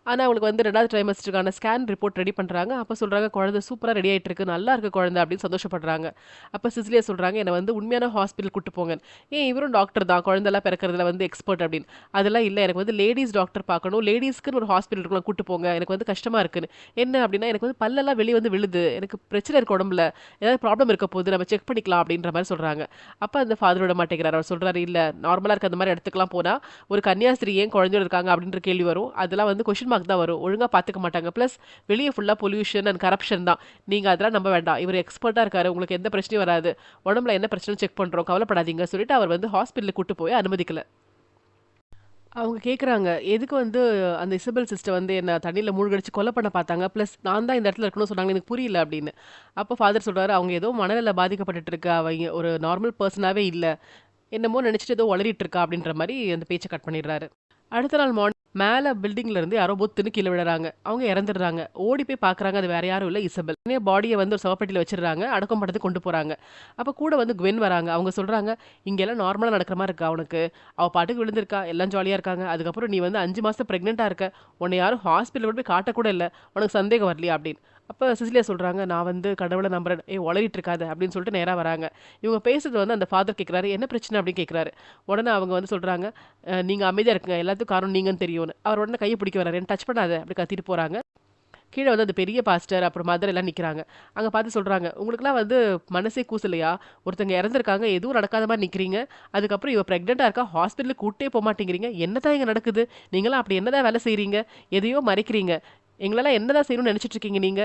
ஆனா அவங்களுக்கு வந்து 2வது ட்ரைமஸ்டருக்கான ஸ்கேன் ரிப்போர்ட் ரெடி பண்றாங்க. அப்ப சொல்றாங்க, குழந்தை சூப்பரா ரெடி ஆயிட்டு இருக்கு. நல்லா இருக்கு குழந்தை அப்படின்னு சந்தோஷப்படுறாங்க. அப்ப சிசிலியா சொல்றாங்க, என்ன வந்து உண்மையான ஹாஸ்பிட்டல் கூட்டு போங்க. ஏன் இவரும் டாக்டர் தான், குழந்தைலாம் பிறக்கறதுல வந்து எக்ஸ்பர்ட் அப்படின்னு. அதெல்லாம் இல்ல, எனக்கு வந்து லேடீஸ் டாக்டர் பார்க்கணும். லேடீஸ்க்குன்னு ஒரு ஹாஸ்பிட்டல் இருக்குல்ல, கூட்டு போங்க. எனக்கு வந்து கஷ்டமா இருக்குன்னு. என்ன அப்படின்னா, எனக்கு வந்து பல்லெல்லாம் வெளிய வந்து விழுது. எனக்கு பிரச்சனை இருக்கு உடம்புல. ஏதாவது ப்ராப்ளம் இருக்க போகுது. நம்ம செக் பண்ணிக்கலாம் அப்படின்ற மாரி சொல்றாங்க. அப்ப அந்த ஃபாதர் விட மாட்டேங்கிறாரு. அவர் சொல்றாரு, இல்ல நார்மலா இருக்க அந்த மாதிரி இடத்துக்குலாம் போனா ஒரு கன்னியாஸ்திரி ஏன் குழந்தையோட இருக்காங்க அப்படின்ற கேள்வி வரும். அதெல்லாம் வந்து கொஸ்டின் மார்க் தான் வரும். ஒழுங்கா பாத்துக்க மாட்டாங்க. பிளஸ் வெளியே ஃபுல்லா பொல்யூஷன் அண்ட் கரப்ஷன் தான். நீங்க அதெல்லாம் நம்ப வேண்டாம். இவர் எக்ஸ்பர்ட்டா இருக்காரு. உங்களுக்கு எந்த பிரச்சனையும் வராது. உடம்புல என்ன பிரச்சனை செக் பண்றோம். கவலைப்படாதீங்க சொல்லிட்டு அவர் வந்து ஹாஸ்பிட்டலுக்கு கூட்டு போய் அனுமதிக்கல. அவங்க கேட்குறாங்க, எதுக்கு வந்து அந்த இசபெல் சிஸ்டர் வந்து என்ன தண்ணீல மூழ்கடிச்சு கொலை பண்ண பார்த்தாங்க. ப்ளஸ் நான் தான் இந்த இடத்துல இருக்கணும்னு சொன்னாங்க. எனக்கு புரியல அப்படின்னு. அப்போ ஃபாதர் சொல்றாரு, அவங்க ஏதோ மனநல பாதிக்கப்பட்டுட்டு இருக்கா. அவங்க ஒரு நார்மல் பர்சனாவே இல்ல. என்னமோ நினைச்சிட்டு ஏதோ உளறிட்டு இருக்கா அப்படின்ற மாரி அந்த பேச்ச கட் பண்ணிடுறாரு. அடுத்த நாள் மார்னிங் மேல பில்டிங்ல இருந்து யாரோ பொத்துன்னு கீழ விழுறாங்க. அவங்க இறந்துடுறாங்க. ஓடி போய் பார்க்குறாங்க. அது வேற யாரும் இல்ல, இசபெல். உடனே பாடிய வந்து ஒரு சவப்பெட்டியில வச்சிடுறாங்க. அடக்கம் பண்ணதுக்கு கொண்டு போறாங்க. அப்ப கூட வந்து குவென் வராங்க. அவங்க சொல்றாங்க, இங்கெல்லாம் நார்மலா நடக்கிற மாரி இருக்கா உனக்கு? அவ பாட்டுக்கு விழுந்திருக்கா. எல்லாம் ஜாலியா இருக்காங்க. அதுக்கப்புறம் நீ வந்து 5 மாசம் பிரெக்னென்ட்டா இருக்க. உன்னை யாரும் ஹாஸ்பிட்டல் கொண்டு போய் காட்டக்கூட இல்ல. உனக்கு சந்தேகம் வரலையா அப்படின்னு. அப்ப சிசிலியா சொல்றாங்க, நான் வந்து கடவுள நம்புறேன். ஏய் உளறிட்டு இருக்காத அப்படின்னு சொல்லிட்டு நேரா வராங்க. இவங்க பேசுறது வந்து அந்த ஃபாதர் கேட்குறாரு, என்ன பிரச்சனை அப்படின்னு கேட்குறாரு. உடனே அவங்க வந்து சொல்றாங்க, நீங்க அமைதியா இருக்குங்க. எல்லாத்துக்கும் காரணம் நீங்கன்னு தெரியும்னு. அவர் உடனே கைய பிடிக்க வராரு. என்ன டச் பண்ணாத அப்படி கத்திட்டு போறாங்க. கீழ வந்து அந்த பெரிய பாஸ்டர் அப்புறம் மதர் எல்லாம் நிக்கிறாங்க. அங்க பார்த்து சொல்றாங்க, உங்களுக்குலாம் வந்து மனசே கூசலையா? ஒருத்தங்க இறந்திருக்காங்க. எதுவும் நடக்காத மாரி நிக்கிறீங்க. அதுக்கப்புறம் இவ பிரெக்னென்ட்டா இருக்கா. ஹாஸ்பிட்டலுக்கு கூட்டே போ மாட்டேங்கிறீங்க. என்னதான் இங்க நடக்குது? நீங்கலாம் அப்படி என்னதான் வேலை செய்றீங்க? எதையோ மறைக்கிறீங்க. எங்களெல்லாம் என்னதான் செய்யணும்னு நினைச்சிட்டு இருக்கீங்க நீங்க?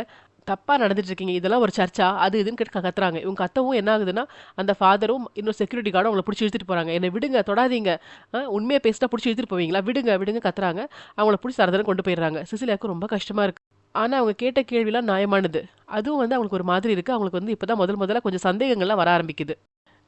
தப்பா நடந்துட்டு இருக்கீங்க. இதெல்லாம் ஒரு சர்ச்சா? அது இதுன்னு கேட்டு கத்துறாங்க. இவங்க கத்தவும் என்ன ஆகுதுன்னா, அந்த ஃபாதரும் இன்னொரு செக்யூரிட்டி கார்டும் அவங்கள புடிச்சு இழுத்துட்டு போறாங்க. "என்ன விடுங்க, தொடாதீங்க. உண்மைய பேசிட்டா புடிச்சு இழுத்துட்டு போவீங்களா? விடுங்க, விடுங்க" கத்துறாங்க. அவங்கள புடிச்சு தரதரன்னு கொண்டு போயிடுறாங்க. சிசிலியாவுக்கு ரொம்ப கஷ்டமா இருக்கு. ஆனா அவங்க கேட்ட கேள்விலாம் நியாயமானது. அதுவும் வந்து அவங்களுக்கு ஒரு மாதிரி இருக்கு. அவங்களுக்கு வந்து இப்பதான் முதல்ல கொஞ்சம் சந்தேகங்கள்லாம் வர ஆரம்பிக்குது.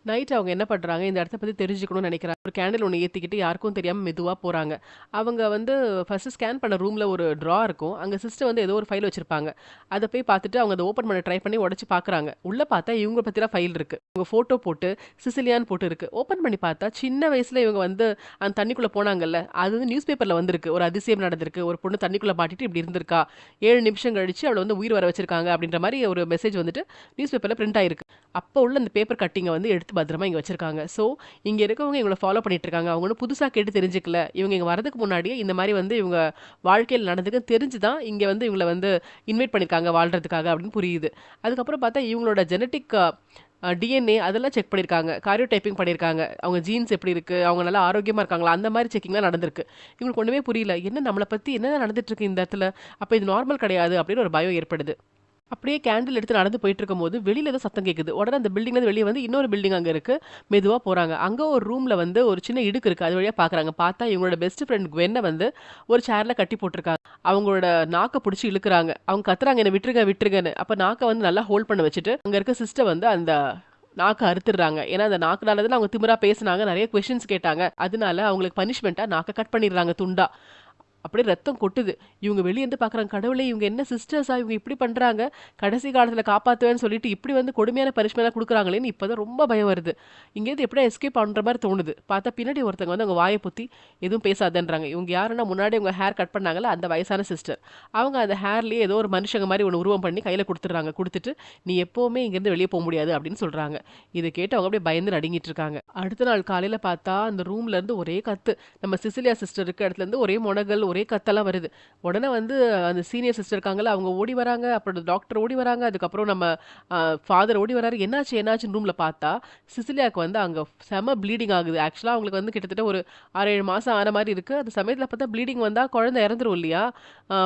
நைட் அவங்க என்ன பண்றாங்க, இந்த இடத்த பத்தி தெரிஞ்சுக்கணும்னு நினைக்கிறாங்க. ஒரு கேண்டில் ஒண்ணு ஏத்திக்கிட்டு யாருக்கும் தெரியாம மெதுவா போறாங்க. அவங்க வந்து ஃபர்ஸ்ட் ஸ்கேன் பண்ண ரூம்ல ஒரு ட்ரா இருக்கும். அங்க சிஸ்டர் வந்து ஏதோ ஒரு ஃபைல் வச்சிருப்பாங்க. அத போய் பார்த்துட்டு அவங்க அத ஓப்பன் பண்ண ட்ரை பண்ணி உடைச்சு பார்க்குறாங்க. உள்ள பார்த்தா இவங்க பத்தின ஃபைல் இருக்கு. இவங்க ஃபோட்டோ போட்டு சிசிலியான்னு போட்டு இருக்கு. ஓப்பன் பண்ணி பார்த்தா சின்ன வயசுல இவங்க வந்து அந்த தண்ணிக்குள்ள போனாங்கல்ல, அது வந்து நியூஸ் பேப்பர்ல வந்திருக்கு. ஒரு அதிசயம் நடந்திருக்கு. ஒரு பொண்ணு தண்ணிக்குள்ள மாட்டிட்டு இப்படி இருந்திருக்கா. 7 நிமிஷம் கழிச்சு அவள வந்து உயிர் வர வச்சிருக்காங்க அப்படின்ற மாரி ஒரு மெசேஜ் வந்துட்டு நியூஸ் பேப்பர்ல பிரிண்ட் ஆயிருக்கு. அப்போ உள்ள அந்த பேப்பர் கட்டிங்க வந்து எடுத்து பத்திரமா இங்க வச்சிருக்காங்க. ஸோ இங்க இருக்கவங்க இவங்கள ஃபாலோ பண்ணிட்டு இருக்காங்க. அவங்க ஒண்ணும் புதுசா கேட்டு தெரிஞ்சுக்கல. இவங்க இங்க வரதுக்கு முன்னாடியே இந்த மாரி வந்து இவங்க வாழ்க்கையில நடந்ததுக்கு தெரிஞ்சு தான் இங்க வந்து இவங்கள வந்து இன்வைட் பண்ணியிருக்காங்க வாழ்றதுக்காக அப்படின்னு புரியுது. அதுக்கப்புறம் பார்த்தா இவங்களோட ஜெனடிக் டிஎன்ஏ அதெல்லாம் செக் பண்ணியிருக்காங்க. காரியோடைப்பிங் பண்ணியிருக்காங்க. அவங்க ஜீன்ஸ் எப்படி இருக்கு? அவங்க நல்லா ஆரோக்கியமா இருக்காங்களா? அந்த மாரி செக்கிங்லாம் நடந்திருக்கு. இவங்களுக்கு ஒண்ணுமே புரியல. என்ன நம்மள பத்தி என்ன நடந்துட்டு இருக்கு இந்த இடத்துல? அப்ப இது நார்மல் கிடையாது அப்படின்னு ஒரு பயம் ஏற்படுது. அப்படியே கேண்டில் எடுத்து நடந்து போயிட்டு இருக்கும்போது வெளியில ஏதோ சத்தம் கேட்குது. உடனே அந்த பில்டிங்ல இருந்து வெளிய வந்து இன்னொரு பில்டிங் அங்க இருக்கு. மெதுவா போறாங்க. அங்க ஒரு ரூம்ல வந்து ஒரு சின்ன இடுக்கு இருக்கு. அது வழியா பார்க்குறாங்க. பார்த்தா இவங்களோட பெஸ்ட் ஃப்ரெண்ட் குவென்ன வந்து ஒரு சேர்ல கட்டி போட்டுருக்காங்க. அவங்களோட நாக்க புடிச்சு இழுக்குறாங்க. அவங்க கத்துறாங்க, "என்ன விட்டுருங்க, விட்டுருங்கன்னு." அப்ப நாக்க வந்து நல்லா ஹோல்ட் பண்ண வச்சுட்டு, அங்க இருக்க சிஸ்டர் வந்து அந்த நாக்க அறுத்துடுறாங்க. ஏன்னா அந்த நாக்குனால தானே அவங்க திமிரா பேசுனாங்க. நெறைய கொஸ்டின்ஸ் கேட்டாங்க. அதனால அவங்களுக்கு பனிஷ்மென்ட்டா நாக்க கட் பண்ணிடுறாங்க துண்டா. அப்படியே ரத்தம் கொட்டுது. இவங்க வெளிய இருந்து பார்க்குறாங்க. கடவுளே! இவங்க என்ன சிஸ்டர்ஸா? இவங்க இப்படி பண்றாங்க. கடைசி காலத்துல காப்பாத்துவேன்னு சொல்லிட்டு இப்படி வந்து கொடுமையான பனிஷ்மென்ட்லாம் குடுக்குறாங்களேன்னு இப்பதான் ரொம்ப பயம் வருது. இங்கேருந்து எப்படியா எஸ்கேப் பண்ற மாரி தோணுது. பார்த்தா பின்னாடி ஒருத்தங்க வந்து அவங்க வாய பொத்தி எதுவும் பேசாதன்றாங்க. இவங்க யாருன்னா முன்னாடி இவங்க ஹேர் கட் பண்ணாங்கல்ல, அந்த வயசான சிஸ்டர். அவங்க அந்த ஹேர்லயே ஏதோ ஒரு மனுஷங்க மாரி ஒண்ணு உருவம் பண்ணி கையில குடுத்துடுறாங்க. குடுத்துட்டு, "நீ எப்பவுமே இங்கேருந்து வெளிய போ முடியாது" அப்படின்னு சொல்றாங்க. இத கேட்டு அவங்க அப்படியே பயந்து நடுங்கிட்டு இருக்காங்க. அடுத்த நாள் காலையில பார்த்தா, அந்த ரூம்ல இருந்து ஒரே கத்து. நம்ம சிசிலியா சிஸ்டர் இருக்க இடத்துல இருந்து ஒரே மொனகல், ஒரே கத்தெல்லாம் வருது. உடனே வந்து அந்த சீனியர் சிஸ்டர் இருக்காங்கல்ல, அவங்க ஓடி வராங்க. அப்புறம் டாக்டர் ஓடி வராங்க. அதுக்கப்புறம் நம்ம ஃபாதர் ஓடி வராரு. என்னாச்சு என்னாச்சுன்னு ரூம்ல பார்த்தா, சிசிலியாவுக்கு வந்து அங்க செம ப்ளீடிங் ஆகுது. ஆக்சுவலா அவங்களுக்கு வந்து கிட்டத்தட்ட ஒரு 6, 7 மாசம் ஆன மாரி இருக்கு. அந்த சமயத்துல பார்த்தா ப்ளீடிங் வந்தா குழந்தை இறந்துரும் இல்லையா?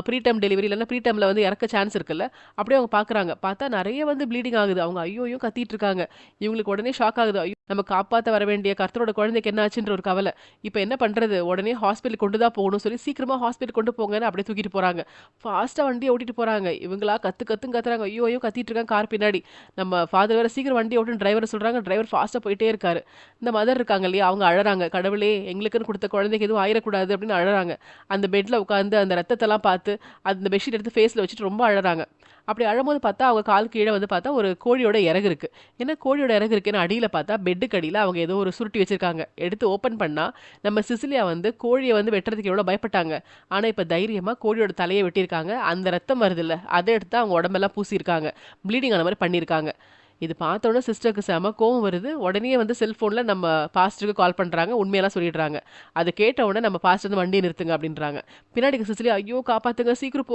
ப்ரீ டெர்ம் டெலிவரி இல்லன்னா ப்ரீ டெர்ம்ல வந்து இறக்க சான்ஸ் இருக்குல்ல. அப்படியே அவங்க பார்க்குறாங்க. பார்த்தா நெறைய வந்து ப்ளீடிங் ஆகுது. அவங்க ஐய்யய்யோ கத்திட்டு இருக்காங்க. இவங்களுக்கு உடனே ஷாக் ஆகுது. ஐயோ! நம்ம காப்பாத்த வர வேண்டிய கர்த்தரோட குழந்தைக்கு என்ன ஆச்சுன்ற ஒரு கவல. இப்ப என்ன பண்றது? உடனே ஹாஸ்பிட்டல் கொண்டு தான் போகணும்னு சொல்லி சீக்கிரமா ஹாஸ்பிட்டல் கொண்டு போங்கன்னு அப்படியே தூக்கிட்டு போறாங்க. ஃபாஸ்ட்டா வண்டிய ஓட்டிட்டு போறாங்க. இவங்களா கத்து கத்துன்னு கத்துறாங்க. ஐயோ! ஐயோ! கத்திட்டு இருக்காங்க கார் பின்னாடி. நம்ம ஃபாதர் வேற சீக்கிரம் வண்டிய ஓட்டுன்னு டிரைவர சொல்றாங்க. டிரைவர் ஃபாஸ்ட்டா போயிட்டே இருக்காரு. இந்த மதர் இருக்காங்க இல்லையா? அவங்க அழறாங்க. கடவுளே! எங்களுக்குன்னு குடுத்த குழந்தைக்கு எதுவும் ஆயிறக்கூடாது அப்படின்னு அழறாங்க. அந்த பெட்ல உட்கார்ந்து அந்த ரத்தத்தெல்லாம் பார்த்து, அந்த பெட்ஷீட் எடுத்து ஃபேஸ்ல வச்சுட்டு ரொம்ப அழறாங்க. அப்படி அழும்போது பார்த்தா, அவங்க கால் கீழ வந்து பார்த்தா, ஒரு கோழியோட இறகு இருக்கு. என்ன கோழியோட இறகு இருக்குன்னு அடியில பார்த்தா, பெட்டுக்கு அடியில அவங்க ஏதோ ஒரு சுருட்டி வச்சிருக்காங்க. எடுத்து ஓப்பன் பண்ணா, நம்ம சிசிலியா வந்து கோழிய வந்து வெட்டுறதுக்கு எவ்வளோ பயப்பட்டாங்க. ஆனா, இப்ப தைரியமா கோழியோட தலைய வெட்டியிருக்காங்க. அந்த ரத்தம் வருதுல்ல, அத எடுத்து அவங்க உடம்பெல்லாம் பூசியிருக்காங்க. ப்ளீடிங் ஆன மாரி பண்ணியிருக்காங்க. இது பார்த்த உடனே சிஸ்டருக்கு செம கோவம் வருது. உடனே வந்து செல்ஃபோன்ல நம்ம பாஸ்டருக்கு கால் பண்றாங்க. உண்மையெல்லாம் சொல்லிடுறாங்க. அத கேட்ட உடனே நம்ம பாஸ்டர் வந்து வண்டிய நிறுத்துங்க அப்படின்றாங்க. பின்னாடி இருக்க சிசிலியா, ஐயோ! காப்பாத்துங்க, சீக்கிரம்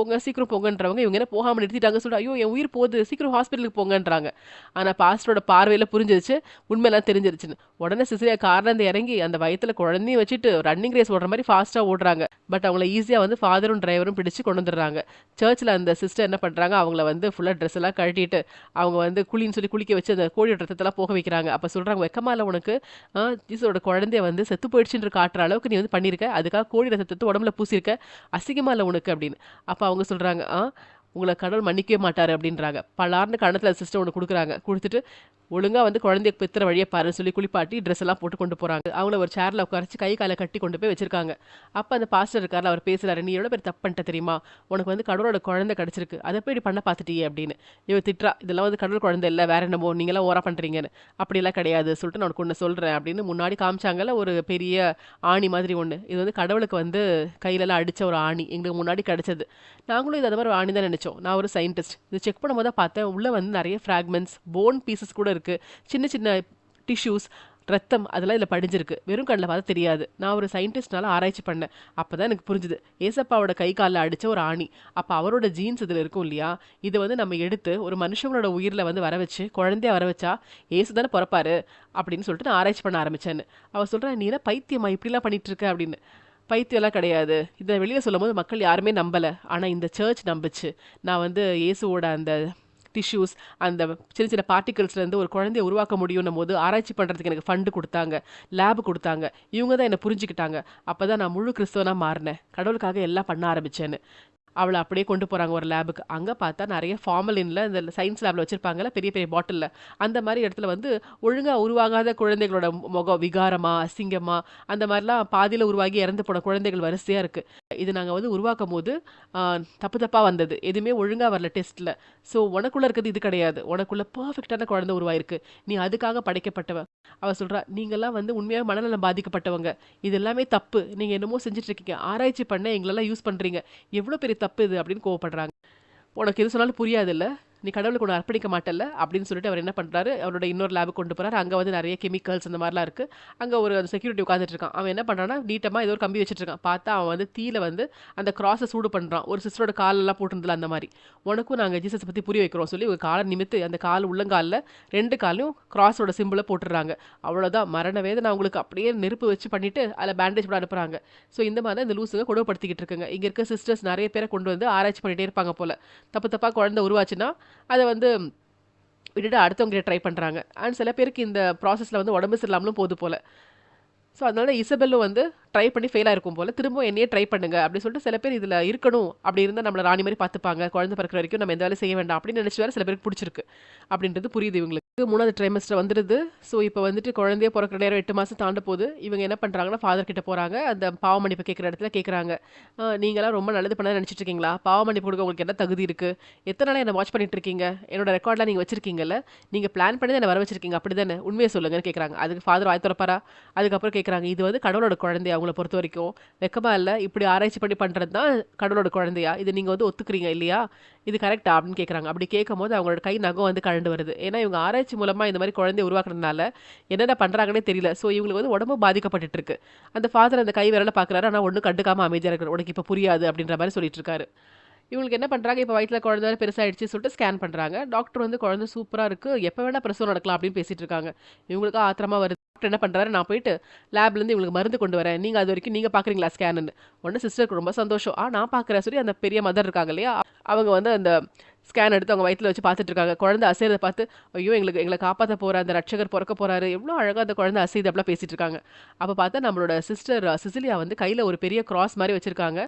போங்கன்றவங்க, இவங்க என்ன போகாம நிறுத்திட்டாங்கன்னு சொல்லிட்டு, ஐயோ! என் உயிர் போகுது, சீக்கிரம் ஹாஸ்பிட்டலுக்கு போங்கன்றாங்க. ஆனா பாஸ்டரோட பார்வையில புரிஞ்சிருச்சு, உண்மையெல்லாம் தெரிஞ்சிருச்சுன்னு. உடனே சிசிலியா கார்ல இருந்து இறங்கி அந்த வயித்துல குழந்தையும் வச்சுட்டு ரன்னிங் ரேஸ் ஓடுற மாரி ஃபாஸ்ட்டா ஓடுறாங்க. பட் அவங்கள ஈஸியா வந்து ஃபாதரும் டிரைவரும் பிடிச்சு கொண்டு வந்துடுறாங்க. சர்ச்ல அந்த சிஸ்டர் என்ன பண்றாங்க, அவங்கள வந்து ஃபுல்லா ட்ரெஸ் எல்லாம் கழட்டிட்டு, அவங்க வந்து குளின்னு சொல்லி குளிக்க வச்சு அந்த கோழியோட ரத்தத்தெல்லாம் போக வைக்கிறாங்க. அப்ப சொல்றாங்க, "வெக்கமா இல்ல உனக்கு? ஜீசஸோட குழந்தைய வந்து செத்து போயிடுச்சுன்னு காட்டுற அளவுக்கு நீ வந்து பண்ணியிருக்க. அதுக்காக கோழி ரத்தத்த எடுத்து உடம்புல பூசியிருக்க. அசிங்கமா இல்ல உனக்கு?" அப்படின்னு. அப்ப அவங்க சொல்றாங்க, உங்கள கடவுள் மன்னிக்கவே மாட்டாரு" அப்படின்றாங்க. பலார்ன்னு கன்னத்துல சிஸ்டர் ஒண்ணு குடுக்குறாங்க. குடுத்துட்டு, "ஒழுங்கா வந்து குழந்தைய பெத்துற வழிய பாருன்னு" சொல்லி குளிப்பாட்டி ட்ரெஸ் எல்லாம் போட்டு கொண்டு போறாங்க. அவங்கள ஒரு சேர்ல உட்காரச்சு கை கால கட்டி கொண்டு போய் வச்சிருக்காங்க. அப்ப அந்த பாஸ்டர் இருக்கார்ல, அவர் பேசுறாரு, "நீ எவ்வளவு பெரிய தப்பு பண்ணிட்ட தெரியுமா? உனக்கு வந்து கடவுளோட குழந்தை கிடைச்சிருக்கு. அத போய் இப்படி பண்ண பார்த்துட்டியே" அப்படின்னு. இவ திட்றா, "இதெல்லாம் வந்து கடவுள் குழந்தை இல்ல, வேற என்னமோ, நீங்கலாம் ஓவரா பண்றீங்கன்னு." "அப்படியெல்லாம் கிடையாது. சொல்லிட்டு நான் உனக்கு ஒண்ணு சொல்றேன்" அப்படின்னு முன்னாடி காமிச்சாங்கல்ல ஒரு பெரிய ஆணி மாதிரி ஒண்ணு. இது வந்து கடவுளுக்கு வந்து கையிலலாம் அடிச்ச ஒரு ஆணி. எங்களுக்கு முன்னாடி கிடைச்சது. நாங்களும் இது அந்த மாரி ஒரு ஆணி தான் நெனச்சோம். நான் ஒரு சயின்டிஸ்ட். இது செக் பண்ணும்போது தான் பார்த்தேன், உள்ள வந்து நெறைய ஃப்ராக்மெண்ட்ஸ், போன் பீசஸ் கூட இருக்கு. சின்ன சின்ன டிஷ்யூஸ், ரத்தம் அதெல்லாம் இதுல படிஞ்சிருக்கு. வெறும் கண்ல பார்த்தா தெரியாது. நான் ஒரு சயின்டிஸ்ட்னால ஆராய்ச்சி பண்ணேன். அப்பதான் எனக்கு புரிஞ்சுது. ஏசப்பாவோட கை கால்ல அடிச்ச ஒரு ஆணி. அப்ப அவரோட ஜீன்ஸ் இதுல இருக்கும் இல்லையா? இத வந்து நம்ம எடுத்து ஒரு மனுஷங்களோட உயிர்ல வந்து வர வச்சு, குழந்தையா வர வச்சா, ஏசு தானே பொறப்பாரு அப்படின்னு சொல்லிட்டு நான் ஆராய்ச்சி பண்ண ஆரம்பிச்சேன்னு. அவ சொல்றா, "நீ என்ன பைத்தியமா இப்படிலாம் பண்ணிட்டு இருக்க?" அப்படின்னு. பைத்தியம்லாம் கிடையாது. இத வெளியில சொல்லும்போது மக்கள் யாருமே நம்பல. ஆனா இந்த சர்ச் நம்புச்சு. நான் வந்து இயேசுவோட அந்த டிஷ்யூஸ், அந்த சின்ன சின்ன பார்ட்டிகிள்ஸ்லேருந்து ஒரு குழந்தைய உருவாக்க முடியும்னும் போது ஆராய்ச்சி பண்ணுறதுக்கு எனக்கு ஃபண்டு கொடுத்தாங்க, லேப் கொடுத்தாங்க. இவங்க தான் என்னை புரிஞ்சுக்கிட்டாங்க. அப்போ தான் நான் முழு கிறிஸ்தவனா மாறினேன். கடவுளுக்காக எல்லாம் பண்ண ஆரம்பிச்சேன்னு. அவளை அப்படியே கொண்டு போகிறாங்க ஒரு லேபுக்கு. அங்கே பார்த்தா நிறைய ஃபார்மலின்ல இந்த சயின்ஸ் லேபில் வச்சுருப்பாங்கல்ல பெரிய பெரிய பாட்டிலில், அந்த மாதிரி இடத்துல வந்து ஒழுங்காக உருவாகாத குழந்தைகளோட முகம் விகாரமா அசிங்கமா அந்த மாதிரிலாம் பாதியில் உருவாகி இறந்து போன குழந்தைகள் வரிசையாக இருக்குது. இது நாங்கள் வந்து உருவாக்கும் போது தப்பு தப்பாக வந்தது, எதுவுமே ஒழுங்காக வரல டெஸ்ட்டில். ஸோ உனக்குள்ளே இருக்கிறது இது கிடையாது, உனக்குள்ள பர்ஃபெக்டான குழந்தை உருவாயிருக்கு, நீ அதுக்காக படைக்கப்பட்டவ. அவ சொல்கிறா, நீங்கள்லாம் வந்து உண்மையாக மனநலம் பாதிக்கப்பட்டவங்க, இது எல்லாமே தப்பு, நீங்கள் என்னமோ செஞ்சுட்டு இருக்கீங்க, ஆராய்ச்சி பண்ண எங்களெல்லாம் யூஸ் பண்ணுறீங்க, எவ்வளோ பெரிய தப்பு இது அப்படின்னு கோவப்படுறாங்க. உனக்கு எது சொன்னாலும் புரியாது இல்லை, நீ கடவுளுக்கு ஒன்று அர்ப்பணிக்க மாட்டல அப்படின்னு சொல்லிட்டு அவர் என்ன பண்ணுறாரு, அவரோட இன்னொரு லேபுக்கு கொண்டு போகிறார். அங்கே வந்து நிறைய கெமிக்கல்ஸ் அந்த மாதிரிலாம் இருக்குது. அங்கே ஒரு செக்யூரிட்டி உட்காந்துட்டு இருக்கான். அவன் என்ன பண்ணுறான்னா நீட்டமாக ஏதோ ஒரு கம்பி வச்சுட்டு இருக்கான். பார்த்தா அவன் வந்து தீயில வந்து அந்த கிராஸை சூடு பண்ணுறான். ஒரு சிஸ்டரோட காலெல்லாம் போட்டுருந்தல அந்த மாதிரி. உனக்கும் நாங்கள் ஜீசஸ் பற்றி புரிய வைக்கிறோம் சொல்லி ஒரு காலை நிமித்து அந்த கால் உள்ளங்காலில் 2 காலையும் கிராஸோட சிம்பிளை போட்டுடுறாங்க. அவ்வளோதான், மரண வேதனை அவங்களுக்கு. அப்படியே நெருப்பு வச்சு பண்ணிட்டு அதில் பேண்டேஜ் போட அனுப்புகிறாங்க. ஸோ இந்த மாதிரி தான் இந்த லூசுங்க கொடுமைப்படுத்திக்கிட்டு இருக்குங்க. இங்கே இருக்க சிஸ்டர்ஸ் நிறைய பேரை கொண்டு வந்து ஆராய்ச்சி பண்ணிகிட்டே இருப்பாங்க போல். தப்பு தப்பாக குழந்தை உருவாச்சுன்னா அதை வந்து விட்டுட்டு அடுத்தவங்க ட்ரை பண்ணுறாங்க. அண்ட் சில பேருக்கு இந்த ப்ராசஸில் வந்து உடம்பு சரியில்லாமலும் போது போல். ஸோ அதனால இசபெல்லும் வந்து ட்ரை பண்ணி ஃபெயிலாக இருக்கும் போல், திரும்ப என்னையே ட்ரை பண்ணுங்க அப்படின்னு சொல்லிட்டு சில பேர் இதில் இருக்கணும், அப்படி இருந்தால் நம்மளை ராணி மாதிரி பார்த்துப்பாங்க, குழந்தை பிறக்கிற வரைக்கும் நம்ம எந்த வேலையும் செய்ய வேண்டாம் அப்படின்னு நினச்சி வேறு சில பேருக்கு பிடிச்சிருக்கு அப்படின்றது புரியுது இவங்களுக்கு. 3வது ட்ரைமஸ்டர் வந்துடுது. ஸோ இப்போ வந்துட்டு குழந்தைய பிறக்கிற நேரம் 8 மாதம் தாண்ட போது. இவங்க என்ன பண்ணுறாங்கன்னா ஃபாதர் கிட்ட போகிறாங்க. அந்த பாவ மன்னிப்பு கேட்குற இடத்துல கேட்குறாங்க, நீங்களாம் ரொம்ப நல்லது பண்ண நினச்சிட்டு இருக்கீங்களா, பாவ மன்னிப்பு கொடுக்க உங்களுக்கு என்ன தகுதி இருக்குது, எத்தனை நாளாக என்னை வாட்ச் பண்ணிட்டு இருக்கீங்க, என்னோட ரெக்கார்ட்லாம் நீங்கள் வச்சிருக்கீங்கல்ல, நீங்கள் பிளான் பண்ணி தான் என்னை வர வச்சிருக்கீங்க அப்படி தானே, உண்மையை சொல்லுங்கன்னு கேட்குறாங்க. அதுக்கு ஃபாதர் வாய் திறப்பாரா? அதுக்கப்புறம் கேட்குறாங்க, இது வந்து கடவுளோட குழந்தையா அவங்கள பொறுத்த வரைக்கும் வெக்கமா இல்லை, இப்படி ஆராய்ச்சி பண்ணி பண்ணுறது தான் கடவுளோட குழந்தையா, இது நீங்கள் வந்து ஒத்துக்கிறீங்க இல்லையா, இது கரெக்டா அப்படின்னு கேட்குறாங்க. அப்படி கேட்கும் போது அவங்களோட கை நகம் வந்து கழண்டு வருது. ஏன்னா இவங்க ஆராய்ச்சி மூலமாக இந்த மாதிரி குழந்தைய உருவாக்குறதுனால என்னென்ன பண்ணுறாங்கன்னே தெரியல. ஸோ இவங்களுக்கு வந்து உடம்பு பாதிக்கப்பட்டு இருக்கு. அந்த ஃபாதர் அந்த கை விரல பார்க்குறாரு, ஆனால் ஒன்றும் கண்டுக்காம அமைதியாக இருக்கிற, உனக்கு இப்போ புரியாது அப்படின்ற மாதிரி சொல்லிட்டு இருக்காரு. இவங்களுக்கு என்ன பண்ணுறாங்க, இப்போ வயிற்றில் குழந்தை பெருசாகிடுச்சு சொல்லிட்டு ஸ்கேன் பண்ணுறாங்க. டாக்டர் வந்து குழந்தை சூப்பராக இருக்குது, எப்போ வேணால் பிரசவம் நடக்கலாம் அப்படின்னு பேசிகிட்டு இருக்காங்க. இவங்களுக்கு ஆத்திரமா வருது. டாக்டர் என்ன பண்ணுறாரு, நான் போயிட்டு லேப்லேருந்து இவங்களுக்கு மருந்து கொண்டு வரேன், நீங்கள் அது வரைக்கும் நீங்கள் பார்க்குறீங்களா ஸ்கேனுன்னு. உடனே சிஸ்டருக்கு ரொம்ப சந்தோஷம். நான் பார்க்குறேன் சொல்லி அந்த பெரிய மதர் இருக்காங்க இல்லையா, அவங்க வந்து அந்த ஸ்கேன் எடுத்து அவங்க வயிற்றில் வச்சு பார்த்துட்டு இருக்காங்க. குழந்தை அசைறதை பார்த்து, ஐயோ எங்களை காப்பாற்ற போகிற அந்த ரட்சகர் பிறக்க போகிறாரு, எவ்வளோ அழகாக அந்த குழந்தை அசைது அப்படிலாம் பேசிகிட்டு இருக்காங்க. அப்போ பார்த்தா நம்மளோட சிஸ்டர் சிசிலியா வந்து கையில் ஒரு பெரிய கிராஸ் மாதிரி வச்சுருக்காங்க.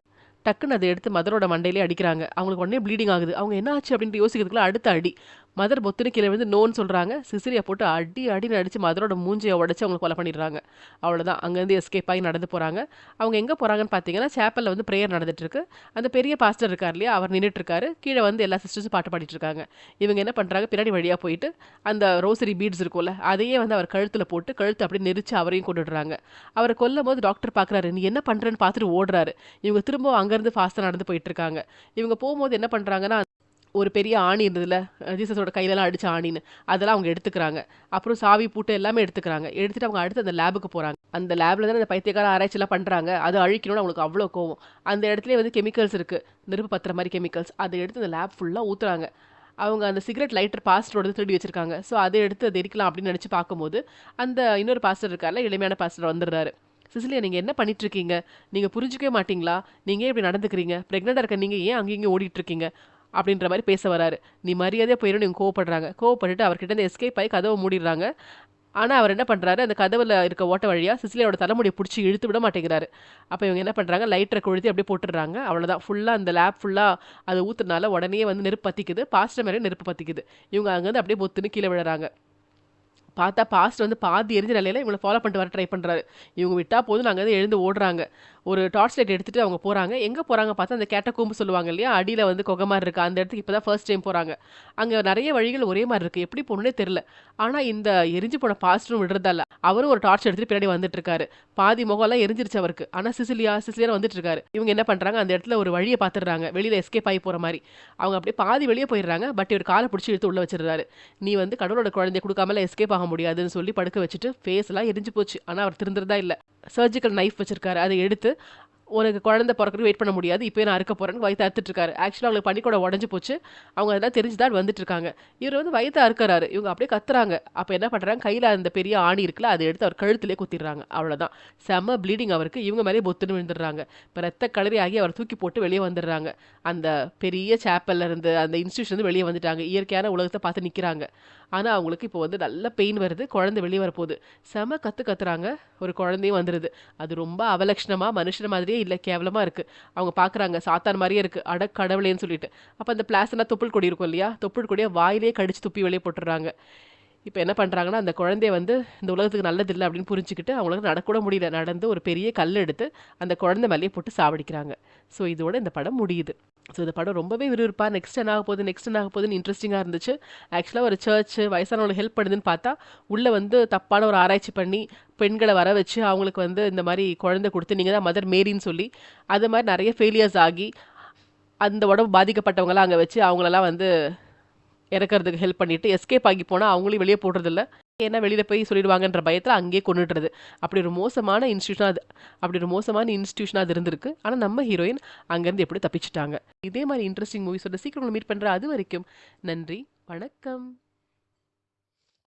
டக்குன்னு அதை எடுத்து மதரோட மண்டையிலே அடிக்கிறாங்க. அவங்களுக்கு உடனே ப்ளீடிங் ஆகுது. அவங்க என்ன ஆச்சு அப்படின்ட்டு யோசிக்கிறதுக்குள்ள அடுத்த அடி. மதர் பொத்துன்னு கீழே விழுந்து நோன்னு சொல்கிறாங்க. சிசிரியை போட்டு அடி அடின்னு அடித்து மதரோட மூஞ்சியை உடச்சி அவங்களை கொலை பண்ணிடுறாங்க. அவ்வளோதான், அங்கேருந்து எஸ்கேப் ஆகி நடந்து போகிறாங்க. அவங்க எங்கே போகிறாங்கன்னு பார்த்தீங்கன்னா, சேப்பலில் வந்து ப்ரேயர் நடந்துட்டுருக்கு. அந்த பெரிய பாஸ்டர் இருக்கார் இல்லையா, அவர் நின்றுட்டுருக்காரு. கீழே வந்து எல்லா சிஸ்டர்ஸும் பாட்டு பாடிட்டு இருக்காங்க. இவங்க என்ன பண்ணுறாங்க, பின்னாடி வழியாக போயிட்டு அந்த ரோசரி பீட்ஸ் இருக்கும்ல, அதையே வந்து அவர் கழுத்தில் போட்டு கழுத்து அப்படியே நெரிச்சு அவரையும் கொண்டுடுறாங்க. அவரை கொல்லும் போது டாக்டர் பார்க்குறாரு, நீ என்ன பண்ணுறேன்னு பார்த்துட்டு ஓடுறாரு. இவங்க திரும்ப அங்கேருந்து ஃபாஸ்ட்டாக நடந்து போயிட்டு இருக்காங்க. இவங்க போகும்போது என்ன பண்ணுறாங்கன்னா, ஒரு பெரிய ஆணி இருந்ததுல, ஜீசஸோட கையிலலாம் அடிச்ச ஆணின்னு, அதெல்லாம் அவங்க எடுத்துக்கிறாங்க. அப்புறம் சாவி பூட்டு எல்லாமே எடுத்துக்கிறாங்க. எடுத்துட்டு அவங்க அடுத்து அந்த லேபுக்கு போகிறாங்க. அந்த லேபில் தானே அந்த பைத்தியக்கார ஆராய்ச்சிலாம் பண்ணுறாங்க. அதை அழிக்கணும்னு அவங்களுக்கு அவ்வளோ கோவம். அந்த இடத்துலேயே வந்து கெமிக்கல்ஸ் இருக்குது, நெருப்பு பத்துற மாதிரி கெமிக்கல்ஸ். அதை எடுத்து அந்த லேப் ஃபுல்லாக ஊற்றுறாங்க. அவங்க அந்த சிகரெட் லைட்டர் பாஸ்டரோட திருடி வச்சிருக்காங்க. ஸோ அதை எடுத்து அதை எரிக்கலாம் அப்படின்னு நினச்சி பார்க்கும்போது அந்த இன்னொரு பாஸ்டர் இருக்கார்ல, எளிமையான பாஸ்டர் வந்துடுறாரு. சிசிலியா, நீங்கள் என்ன பண்ணிட்டு இருக்கீங்க, நீங்கள் புரிஞ்சிக்கவே மாட்டீங்களா, நீங்கள் ஏன் இப்படி நடந்துக்கிறீங்க, ப்ரெக்னெண்ட்டாக இருக்க நீங்கள் ஏன் அங்கேயும் ஓடிட்டு இருக்கீங்க அப்படின்ற மாதிரி பேச வராரு. நீ மரியாதையாக போயிடும், நீங்கள் கோவப்படுறாங்க. கோவப்பட்டுட்டு அவர்கிட்ட இருந்து எஸ்கேப் ஆகி கதவை மூடிடுறாங்க. ஆனால் அவர் என்ன பண்ணுறாரு, அந்த கதவில் இருக்க ஓட்ட வழியாக சிசிலியோட தலைமுடியை பிடிச்சி இழுத்து விட மாட்டேங்கிறாரு. அப்போ இவங்க என்ன பண்ணுறாங்க, லைட்டரை கொளுத்தி அப்படியே போட்டுடுறாங்க. அவ்வளோதான், ஃபுல்லாக அந்த லேப் ஃபுல்லாக அதை ஊற்றுனால உடனே வந்து நெருப்பு பற்றிக்குது. பாஸ்டர் மேலே நெருப்பு பற்றிக்குது. இவங்க அங்கேருந்து அப்படியே பொத்துன்னு கீழே விழுறாங்க. பார்த்தா பாஸ்ட் வந்து பாதி எரிஞ்ச நிலையில இவங்களை ஃபாலோ பண்ணிட்டு வர ட்ரை பண்ணுறாரு. இவங்க விட்டா போதும், நாங்கள் வந்து எழுந்து ஓடுறாங்க. ஒரு டார்ச் லைட் எடுத்துகிட்டு அவங்க போகிறாங்க. எங்கே போகிறாங்க பார்த்தா அந்த கேட்டகோம்பு சொல்லுவாங்க இல்லையா, அடியில் வந்து குகை மாதிரி இருக்குது, அந்த இடத்துக்கு இப்போ தான் ஃபர்ஸ்ட் டைம் போகிறாங்க. அங்கே நிறைய வழிகள் ஒரே மாதிரி இருக்குது, எப்படி போகணுன்னே தெரில. ஆனால் இந்த எரிஞ்சு போன பாஸ்டரும் விடுறதால அவரும் ஒரு டார்ச் எடுத்துகிட்டு பின்னாடி வந்துட்டு இருக்காரு. பாதி முகம்லாம் எரிஞ்சிருச்சு அவருக்கு. ஆனால் சிசிலியா வந்துட்டு இருக்காரு. இவங்க என்ன பண்ணுறாங்க, அந்த இடத்துல ஒரு வழியை பார்த்துடுறாங்க, வெளியில் எஸ்கேப் ஆகி போகிற மாதிரி. அவங்க அப்படியே பாதி வெளியே போயிடுறாங்க. பட் இவர் காலை பிடிச்சி இழுத்து உள்ள வச்சிடுறாரு. நீ வந்து கடவுளோட குழந்தைய கொடுக்காமல எஸ்கேப் ஆக முடியாதுன்னு சொல்லி படுக்க வச்சுட்டு ஃபேஸ் எல்லாம் எரிஞ்சு போச்சு. ஆனால் அவர் திருந்துறதா இல்லை. சர்ஜிக்கல் நைஃப் வச்சிருக்காரு, அதை எடுத்து உனக்கு குழந்தை பிறக்கறதுக்கு வெயிட் பண்ண முடியாது, இப்போயே நான் அறுக்க போறேன்னு வயித்தை அறுத்துட்டு இருக்காரு. ஆக்சுவலாக அவங்களுக்கு பனிக்கூட உடஞ்சு போச்சு. அவங்க அதெல்லாம் தெரிஞ்சுதான் வந்துட்டு இருக்காங்க. இவர் வந்து வயித்தை அறுக்கறாரு. இவங்க அப்படியே கத்துறாங்க. அப்போ என்ன பண்றாங்க, கையில அந்த பெரிய ஆணி இருக்குல்ல, அதை எடுத்து அவர் கழுத்திலே குத்திடுறாங்க. அவ்வளவுதான். செம ப்ளீடிங் அவருக்கு. இவங்க மேலே பொத்துன்னு விழுந்துடுறாங்க. இப்போ ரத்த களரி ஆகி அவர் தூக்கி போட்டு வெளியே வந்துடுறாங்க. அந்த பெரிய சேப்பல்ல இருந்து, அந்த இன்ஸ்டியூஷன் இருந்து வெளியே வந்துட்டாங்க. இயற்கையான உலகத்தை பார்த்து நிக்கிறாங்க. ஆனா அவங்களுக்கு இப்போ வந்து நல்ல பெயின் வருது. குழந்தை வெளியே வரப்போகுது. செம கத்துறாங்க. ஒரு குழந்தையும் வந்துருது. அது ரொம்ப அவலட்சணமா மனுஷன மாதிரியே இல்ல, கேவலமா இருக்கு. அவங்க பாக்குறாங்க, சாத்தான் மாதிரியே இருக்கு. அட கடவுளேன்னு சொல்லிட்டு. அப்ப அந்த பிளாஸ்னா தொப்புள் கொடி இருக்கும் இல்லையா, தொப்புள் கொடியை வாயிலே கடிச்சு துப்பி வெளியே போட்டுடுறாங்க. இப்போ என்ன பண்றாங்கன்னா, அந்த குழந்தைய வந்து இந்த உலகத்துக்கு நல்லதில்லை அப்படின்னு புரிஞ்சுக்கிட்டு அவங்களுக்கு நடக்கூட முடியல. நடந்து ஒரு பெரிய கல் எடுத்து அந்த குழந்தை மேலேயே போட்டு சாவடிக்கிறாங்க. ஸோ இதோட இந்த படம் முடியுது. ஸோ இந்த படம் ரொம்பவே விறுவிறுப்பா நெக்ஸ்ட் என்ன ஆக போகுது, நெக்ஸ்ட் என்ன ஆக போகுதுன்னு இன்ட்ரெஸ்டிங்காக இருந்துச்சு. ஆக்சுவலாக ஒரு சர்ச் வயசானவங்களுக்கு ஹெல்ப் பண்ணுதுன்னு பார்த்தா, உள்ளே வந்து தப்பான ஒரு ஆராய்ச்சி பண்ணி பெண்களை வர வச்சு அவங்களுக்கு வந்து இந்த மாதிரி குழந்தை கொடுத்து நீங்கள் தான் மதர் மேரின்னு சொல்லி அது மாதிரி நிறைய ஃபெயிலியர்ஸ் ஆகி அந்த உடம்பு பாதிக்கப்பட்டவங்களாம் அங்கே வச்சு அவங்களெல்லாம் வந்து இறக்கறதுக்கு ஹெல்ப் பண்ணிட்டு எஸ்கேப் ஆகி போனால் அவங்களையும் வெளியே போடுறதில்ல. ஏன்னா வெளியில் போய் சொல்லிடுவாங்கன்ற பயத்தில் அங்கேயே கொண்டுடுறது. அப்படி ஒரு மோசமான இன்ஸ்டியூஷனாக அது இருந்திருக்கு. ஆனால் நம்ம ஹீரோயின் அங்கேருந்து எப்படி தப்பிச்சிட்டாங்க. இதே மாதிரி இன்ட்ரெஸ்டிங் மூவிஸோட சீக்கிரம் மீட் பண்ணுற. அது வரைக்கும் நன்றி, வணக்கம்.